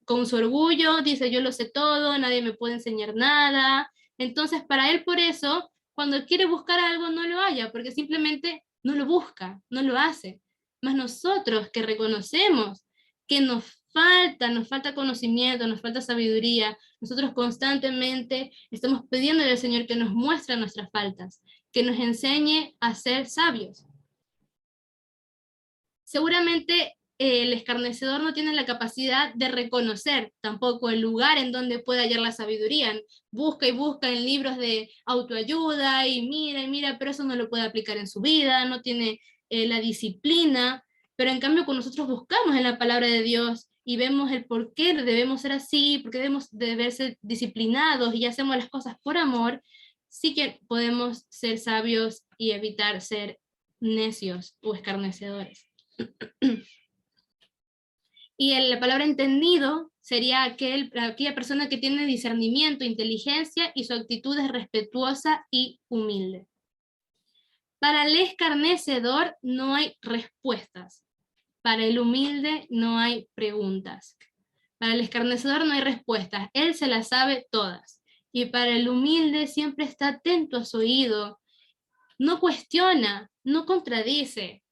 con su orgullo dice yo lo sé todo, nadie me puede enseñar nada. Entonces para él por eso cuando quiere buscar algo no lo halla, porque simplemente no lo busca, no lo hace. Mas nosotros que reconocemos que nos falta conocimiento, nos falta sabiduría, nosotros constantemente estamos pidiendo al Señor que nos muestre nuestras faltas, que nos enseñe a ser sabios. Seguramente el escarnecedor no tiene la capacidad de reconocer tampoco el lugar en donde puede hallar la sabiduría. Busca y busca en libros de autoayuda y mira, pero eso no lo puede aplicar en su vida, no tiene la disciplina. Pero en cambio, cuando nosotros buscamos en la palabra de Dios y vemos el por qué debemos ser así, por qué debemos ser disciplinados y hacemos las cosas por amor, sí que podemos ser sabios y evitar ser necios o escarnecedores. Y la palabra entendido sería aquella persona que tiene discernimiento, inteligencia y su actitud es respetuosa y humilde. Para el escarnecedor no hay respuestas. Para el humilde no hay preguntas. Para el escarnecedor no hay respuestas. Él se las sabe todas. Y para el humilde siempre está atento a su oído. No cuestiona, no contradice.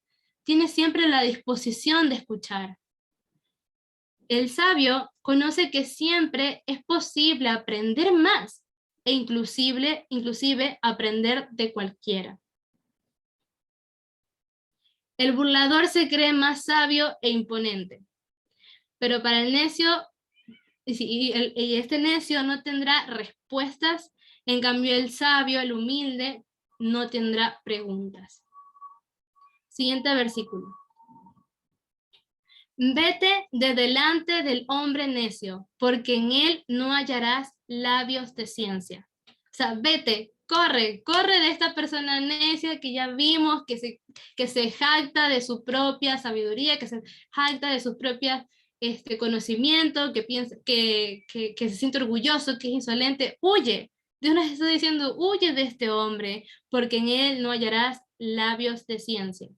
Tiene siempre la disposición de escuchar. El sabio conoce que siempre es posible aprender más e inclusive aprender de cualquiera. El burlador se cree más sabio e imponente, pero para el necio, y este necio no tendrá respuestas, en cambio el sabio, el humilde, no tendrá preguntas. Siguiente versículo. Vete de delante del hombre necio, porque en él no hallarás labios de ciencia. O sea, vete, corre de esta persona necia que ya vimos, que se jacta de su propia sabiduría, que se jacta de sus propias conocimiento, que piensa, que se siente orgulloso, que es insolente. Huye. Dios nos está diciendo, huye de este hombre, porque en él no hallarás labios de ciencia.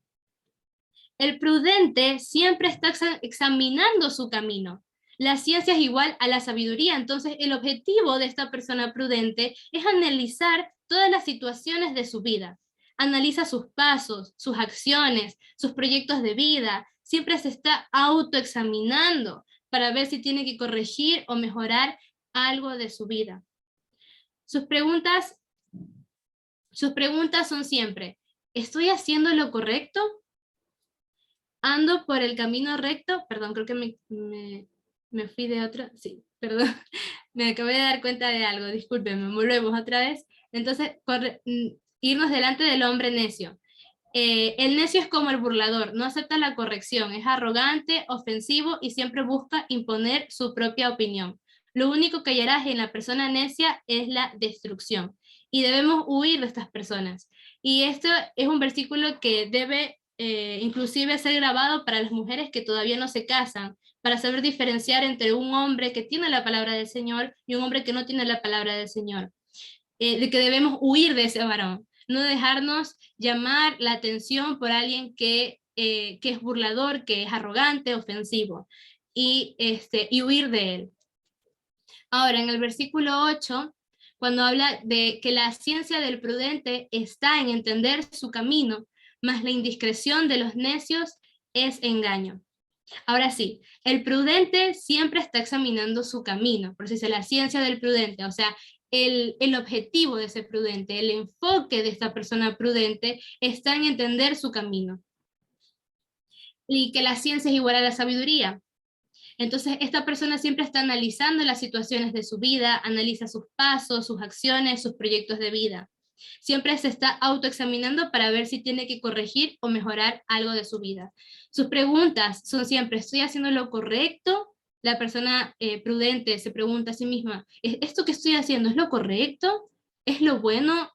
El prudente siempre está examinando su camino. La ciencia es igual a la sabiduría, entonces el objetivo de esta persona prudente es analizar todas las situaciones de su vida. Analiza sus pasos, sus acciones, sus proyectos de vida. Siempre se está autoexaminando para ver si tiene que corregir o mejorar algo de su vida. Sus preguntas son siempre, ¿estoy haciendo lo correcto? ¿Ando por el camino recto? Perdón, creo que me fui de otro. Sí, perdón. Me acabé de dar cuenta de algo. Discúlpenme, volvemos otra vez. Entonces, irnos delante del hombre necio. El necio es como el burlador, no acepta la corrección, es arrogante, ofensivo y siempre busca imponer su propia opinión. Lo único que hallarás en la persona necia es la destrucción y debemos huir de estas personas. Y esto es un versículo que debe inclusive ser grabado para las mujeres que todavía no se casan, para saber diferenciar entre un hombre que tiene la palabra del Señor y un hombre que no tiene la palabra del Señor. De que debemos huir de ese varón, no dejarnos llamar la atención por alguien que es burlador, que es arrogante, ofensivo, y huir de él. Ahora, en el versículo 8, cuando habla de que la ciencia del prudente está en entender su camino, mas la indiscreción de los necios es engaño. Ahora sí, el prudente siempre está examinando su camino, por eso dice la ciencia del prudente, o sea, el objetivo de ser prudente, el enfoque de esta persona prudente está en entender su camino. Y que la ciencia es igual a la sabiduría. Entonces, esta persona siempre está analizando las situaciones de su vida, analiza sus pasos, sus acciones, sus proyectos de vida. Siempre se está autoexaminando para ver si tiene que corregir o mejorar algo de su vida. Sus preguntas son siempre, ¿estoy haciendo lo correcto? La persona prudente se pregunta a sí misma, ¿esto que estoy haciendo es lo correcto? ¿Es lo bueno,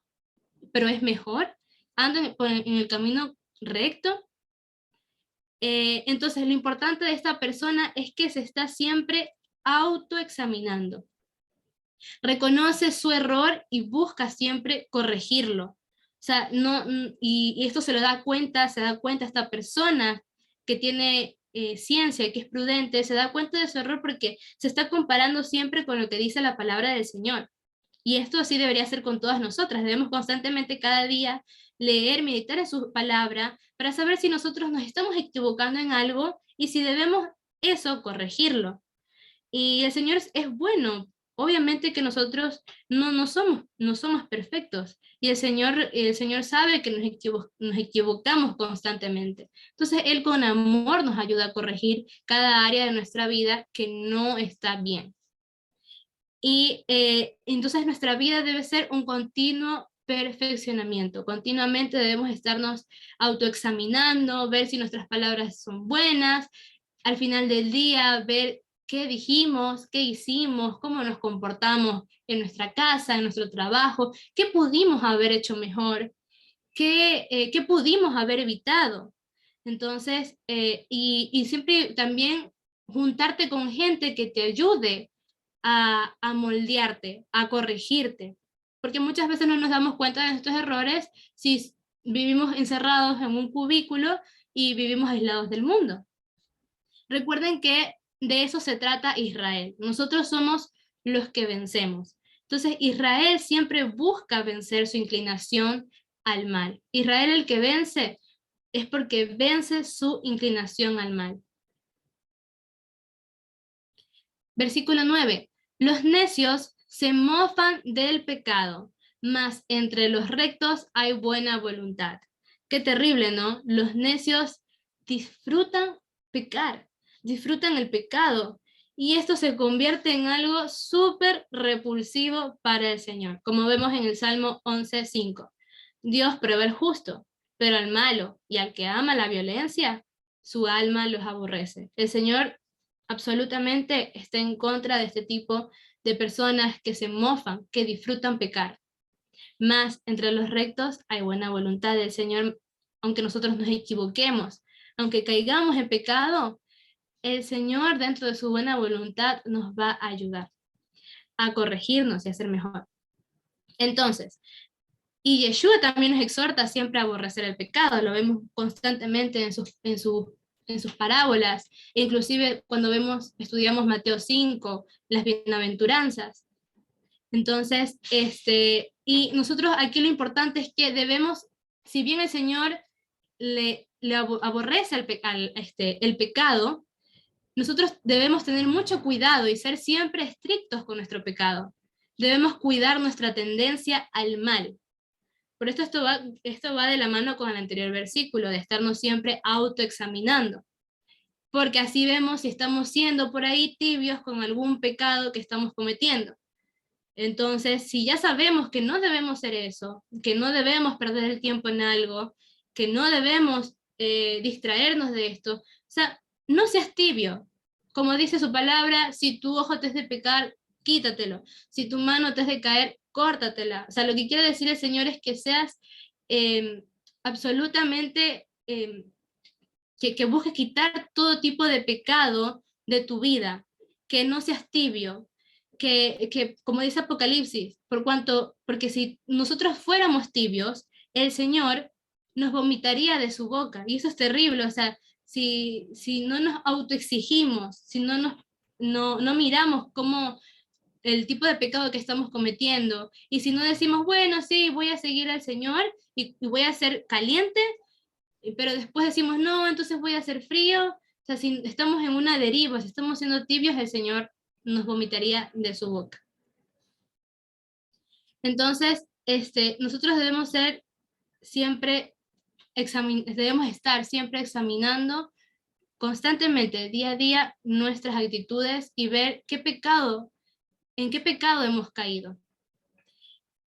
pero es mejor? ¿Ando en el camino recto? Entonces, lo importante de esta persona es que se está siempre autoexaminando. Reconoce su error y busca siempre corregirlo. O sea, y esto se da cuenta esta persona que tiene ciencia y que es prudente, se da cuenta de su error porque se está comparando siempre con lo que dice la palabra del Señor. Y esto así debería ser con todas nosotras. Debemos constantemente cada día leer, meditar en su palabra para saber si nosotros nos estamos equivocando en algo y si debemos eso corregirlo. Y el Señor es bueno. Obviamente que nosotros no somos perfectos y el Señor sabe que nos equivocamos constantemente. Entonces Él con amor nos ayuda a corregir cada área de nuestra vida que no está bien. Y entonces nuestra vida debe ser un continuo perfeccionamiento. Continuamente debemos estarnos autoexaminando, ver si nuestras palabras son buenas, al final del día ver qué dijimos, qué hicimos, cómo nos comportamos en nuestra casa, en nuestro trabajo, qué pudimos haber hecho mejor, qué pudimos haber evitado. Entonces, y siempre también juntarte con gente que te ayude a moldearte, a corregirte, porque muchas veces no nos damos cuenta de estos errores si vivimos encerrados en un cubículo y vivimos aislados del mundo. Recuerden que de eso se trata Israel. Nosotros somos los que vencemos. Entonces Israel siempre busca vencer su inclinación al mal. Israel el que vence es porque vence su inclinación al mal. Versículo 9. Los necios se mofan del pecado, mas entre los rectos hay buena voluntad. Qué terrible, ¿no? Los necios disfrutan pecar, disfrutan el pecado, y esto se convierte en algo súper repulsivo para el Señor, como vemos en el Salmo 11:5. Dios prueba al justo, pero al malo y al que ama la violencia, su alma los aborrece. El Señor absolutamente está en contra de este tipo de personas que se mofan, que disfrutan pecar. Más entre los rectos hay buena voluntad del Señor, aunque nosotros nos equivoquemos, aunque caigamos en pecado, el Señor dentro de su buena voluntad nos va a ayudar a corregirnos y a ser mejor. Entonces, y Yeshua también nos exhorta siempre a aborrecer el pecado, lo vemos constantemente en sus parábolas, e inclusive cuando estudiamos Mateo 5, las bienaventuranzas. Entonces, y nosotros aquí lo importante es que debemos, si bien el Señor le aborrece el pecado, nosotros debemos tener mucho cuidado y ser siempre estrictos con nuestro pecado. Debemos cuidar nuestra tendencia al mal. Por esto va de la mano con el anterior versículo, de estarnos siempre autoexaminando. Porque así vemos si estamos siendo por ahí tibios con algún pecado que estamos cometiendo. Entonces, si ya sabemos que no debemos hacer eso, que no debemos perder el tiempo en algo, que no debemos distraernos de esto, o sea, no seas tibio. Como dice su palabra, si tu ojo te es de pecar, quítatelo. Si tu mano te es de caer, córtatela. O sea, lo que quiere decir el Señor es que seas absolutamente, que busques quitar todo tipo de pecado de tu vida, que no seas tibio, que como dice Apocalipsis, porque si nosotros fuéramos tibios, el Señor nos vomitaría de su boca, y eso es terrible. O sea, si no nos autoexigimos, si no miramos cómo el tipo de pecado que estamos cometiendo, y si no decimos, bueno, sí, voy a seguir al Señor y voy a ser caliente, pero después decimos, no, entonces voy a hacer frío. O sea, si estamos en una deriva, si estamos siendo tibios, el Señor nos vomitaría de su boca. Entonces, nosotros debemos ser siempre, debemos estar siempre examinando constantemente, día a día, nuestras actitudes y ver en qué pecado hemos caído.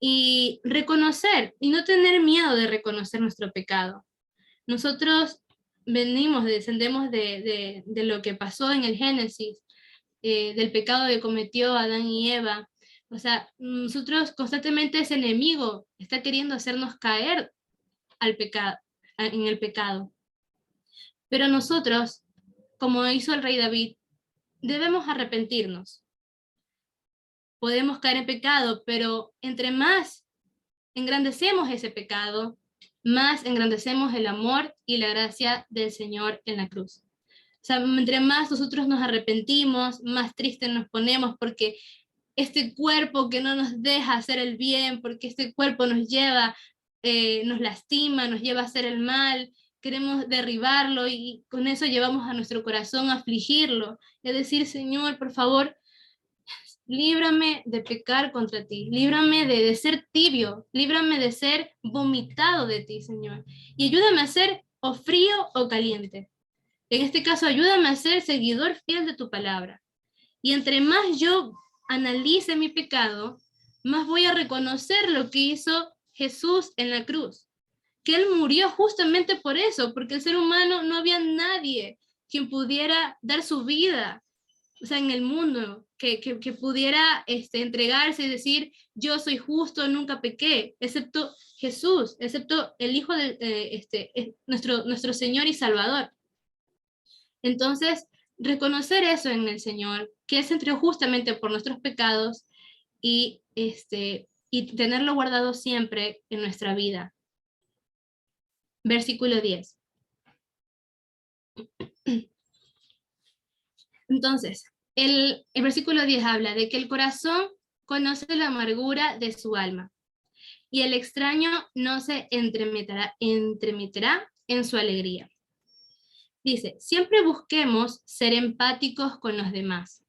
Y reconocer, y no tener miedo de reconocer nuestro pecado. Nosotros descendemos de lo que pasó en el Génesis, del pecado que cometió Adán y Eva. O sea, nosotros constantemente ese enemigo está queriendo hacernos caer en el pecado. Pero nosotros, como hizo el rey David, debemos arrepentirnos. Podemos caer en pecado, pero entre más engrandecemos ese pecado, más engrandecemos el amor y la gracia del Señor en la cruz. O sea, entre más nosotros nos arrepentimos, más tristes nos ponemos, porque este cuerpo que no nos deja hacer el bien, porque este cuerpo nos lleva, nos lastima, nos lleva a hacer el mal, queremos derribarlo, y con eso llevamos a nuestro corazón a afligirlo. Es decir, Señor, por favor, líbrame de pecar contra ti, líbrame de ser tibio, líbrame de ser vomitado de ti, Señor. Y ayúdame a ser o frío o caliente. En este caso, ayúdame a ser seguidor fiel de tu palabra. Y entre más yo analice mi pecado, más voy a reconocer lo que hizo Jesús en la cruz. Que Él murió justamente por eso, porque el ser humano no había nadie quien pudiera dar su vida, o sea, en el mundo, que pudiera entregarse y decir, yo soy justo, nunca pequé, excepto Jesús, excepto el Hijo de nuestro Señor y Salvador. Entonces, reconocer eso en el Señor, que Él se entregó justamente por nuestros pecados, y tenerlo guardado siempre en nuestra vida. Versículo 10. Entonces, el versículo 10 habla de que el corazón conoce la amargura de su alma, y el extraño no se entremeterá en su alegría. Dice, siempre busquemos ser empáticos con los demás.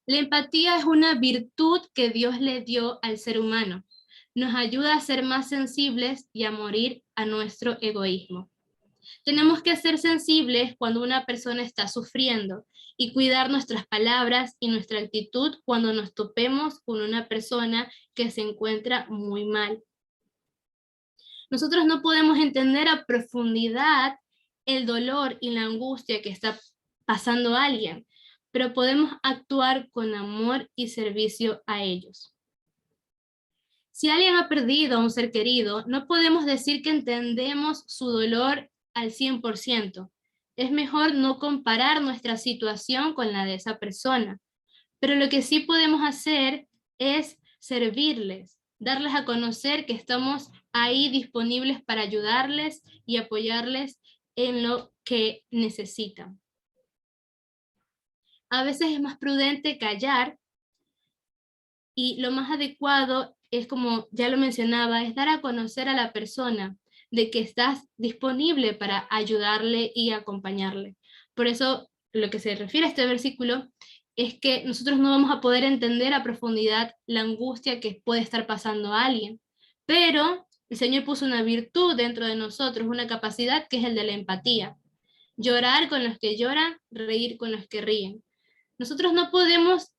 La empatía es una virtud que Dios le dio al ser humano. Nos ayuda a ser más sensibles y a morir a nuestro egoísmo. Tenemos que ser sensibles cuando una persona está sufriendo y cuidar nuestras palabras y nuestra actitud cuando nos topemos con una persona que se encuentra muy mal. Nosotros no podemos entender a profundidad el dolor y la angustia que está pasando a alguien, pero podemos actuar con amor y servicio a ellos. Si alguien ha perdido a un ser querido, no podemos decir que entendemos su dolor al 100%. Es mejor no comparar nuestra situación con la de esa persona. Pero lo que sí podemos hacer es servirles, darles a conocer que estamos ahí disponibles para ayudarles y apoyarles en lo que necesitan. A veces es más prudente callar y lo más adecuado es, como ya lo mencionaba, es dar a conocer a la persona de que estás disponible para ayudarle y acompañarle. Por eso, lo que se refiere a este versículo es que nosotros no vamos a poder entender a profundidad la angustia que puede estar pasando a alguien, pero el Señor puso una virtud dentro de nosotros, una capacidad que es el de la empatía. Llorar con los que lloran, reír con los que ríen. Nosotros no podemos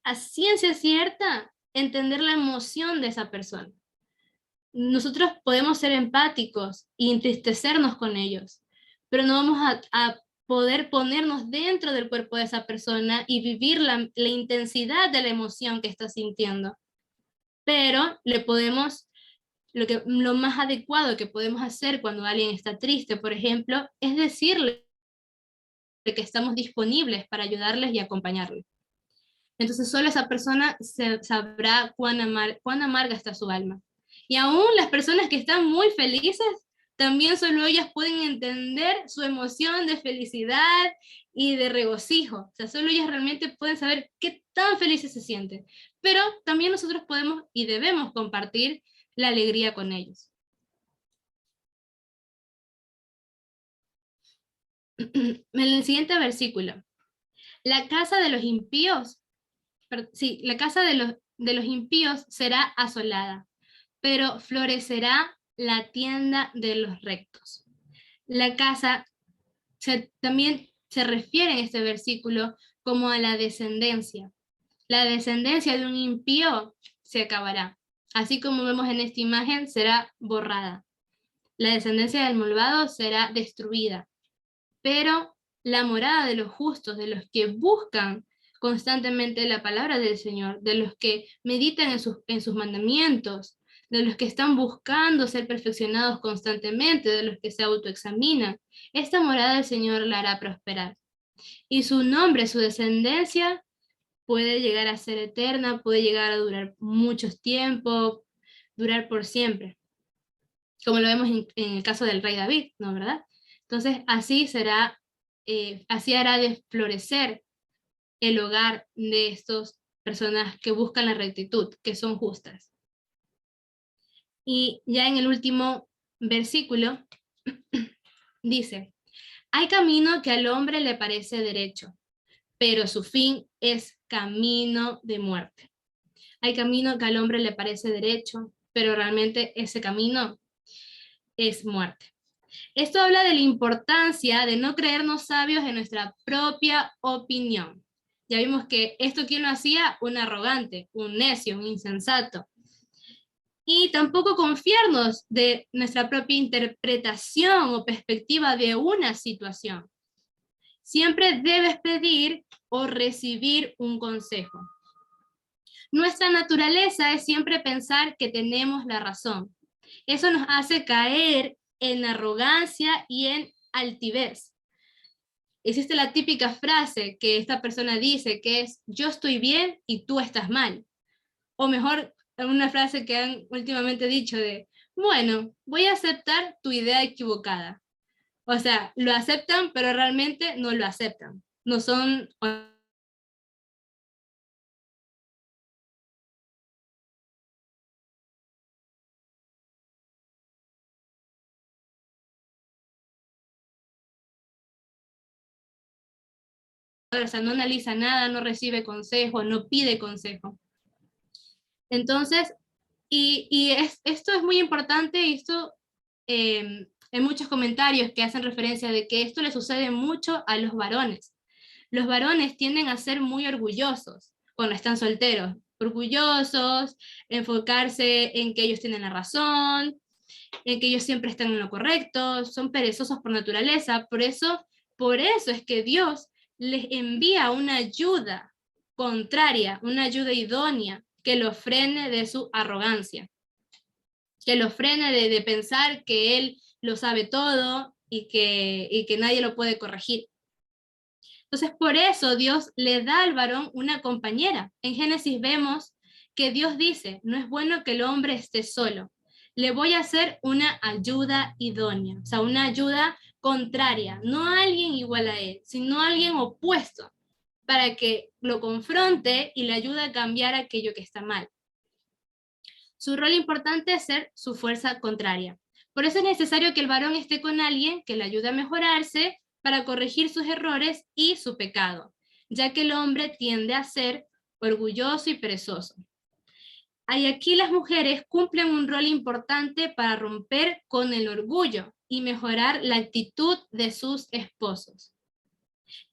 a ciencia cierta entender la emoción de esa persona. Nosotros podemos ser empáticos y entristecernos con ellos, pero no vamos a poder ponernos dentro del cuerpo de esa persona y vivir la intensidad de la emoción que está sintiendo. Pero le podemos, lo más adecuado que podemos hacer cuando alguien está triste, por ejemplo, es decirle que estamos disponibles para ayudarles y acompañarles. Entonces solo esa persona sabrá cuán amarga está su alma. Y aún las personas que están muy felices, también solo ellas pueden entender su emoción de felicidad y de regocijo. O sea, solo ellas realmente pueden saber qué tan felices se sienten. Pero también nosotros podemos y debemos compartir la alegría con ellos. En el siguiente versículo, la casa de los impíos, sí, la casa de los impíos será asolada, pero florecerá la tienda de los rectos. La casa también se refiere en este versículo como a la descendencia. La descendencia de un impío se acabará. Así como vemos en esta imagen, será borrada. La descendencia del malvado será destruida. Pero la morada de los justos, de los que buscan constantemente la palabra del Señor, de los que meditan en sus mandamientos, de los que están buscando ser perfeccionados constantemente, de los que se autoexaminan, esta morada del Señor la hará prosperar. Y su nombre, su descendencia, puede llegar a ser eterna, puede llegar a durar mucho tiempo, durar por siempre, como lo vemos en el caso del rey David, ¿no, verdad? Entonces, así será, así hará de florecer el hogar de estas personas que buscan la rectitud, que son justas. Y ya en el último versículo dice, hay camino que al hombre le parece derecho, pero su fin es camino de muerte. Hay camino que al hombre le parece derecho, pero realmente ese camino es muerte. Esto habla de la importancia de no creernos sabios en nuestra propia opinión. Ya vimos que esto, ¿quién lo hacía? Un arrogante, un necio, un insensato. Y tampoco confiarnos de nuestra propia interpretación o perspectiva de una situación. Siempre debes pedir o recibir un consejo. Nuestra naturaleza es siempre pensar que tenemos la razón. Eso nos hace caer en arrogancia y en altivez. Existe la típica frase que esta persona dice, que es yo estoy bien y tú estás mal. O mejor, una frase que han últimamente dicho de, bueno, voy a aceptar tu idea equivocada. O sea, lo aceptan, pero realmente no lo aceptan. No son fuerza, no analiza nada, no recibe consejo, no pide consejo. Entonces, esto es muy importante, y esto en muchos comentarios que hacen referencia de que esto le sucede mucho a los varones. Los varones tienden a ser muy orgullosos cuando están solteros, orgullosos, enfocarse en que ellos tienen la razón, en que ellos siempre están en lo correcto, son perezosos por naturaleza. Por eso es que Dios les envía una ayuda contraria, una ayuda idónea, que los frene de su arrogancia, que los frene de pensar que Él lo sabe todo y que nadie lo puede corregir. Entonces, por eso Dios le da al varón una compañera. En Génesis vemos que Dios dice, no es bueno que el hombre esté solo. Le voy a hacer una ayuda idónea, o sea, una ayuda contraria, no alguien igual a él, sino alguien opuesto, para que lo confronte y le ayude a cambiar aquello que está mal. Su rol importante es ser su fuerza contraria. Por eso es necesario que el varón esté con alguien que le ayude a mejorarse para corregir sus errores y su pecado, ya que el hombre tiende a ser orgulloso y perezoso. Y aquí las mujeres cumplen un rol importante para romper con el orgullo y mejorar la actitud de sus esposos.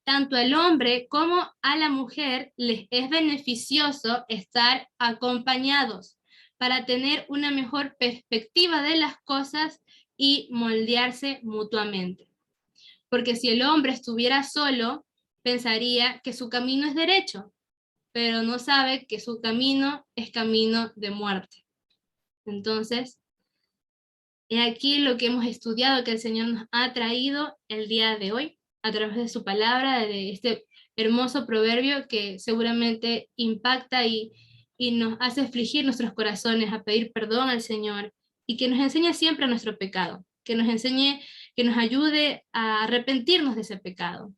Tanto al hombre como a la mujer les es beneficioso estar acompañados para tener una mejor perspectiva de las cosas y moldearse mutuamente. Porque si el hombre estuviera solo, pensaría que su camino es derecho, pero no sabe que su camino es camino de muerte. Entonces, he aquí lo que hemos estudiado, que el Señor nos ha traído el día de hoy, a través de su palabra, de este hermoso proverbio que seguramente impacta y nos hace afligir nuestros corazones, a pedir perdón al Señor, y que nos enseñe siempre nuestro pecado, que nos enseñe, que nos ayude a arrepentirnos de ese pecado,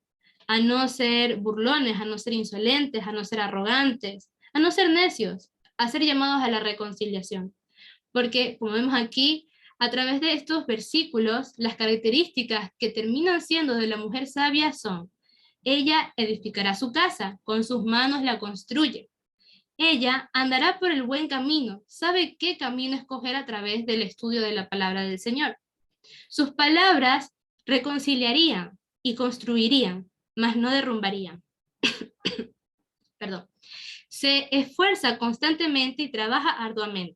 a no ser burlones, a no ser insolentes, a no ser arrogantes, a no ser necios, a ser llamados a la reconciliación. Porque, como vemos aquí, a través de estos versículos, las características que terminan siendo de la mujer sabia son: ella edificará su casa, con sus manos la construye. Ella andará por el buen camino, sabe qué camino escoger a través del estudio de la palabra del Señor. Sus palabras reconciliarían y construirían, mas no derrumbarían. Perdón. Se esfuerza constantemente y trabaja arduamente.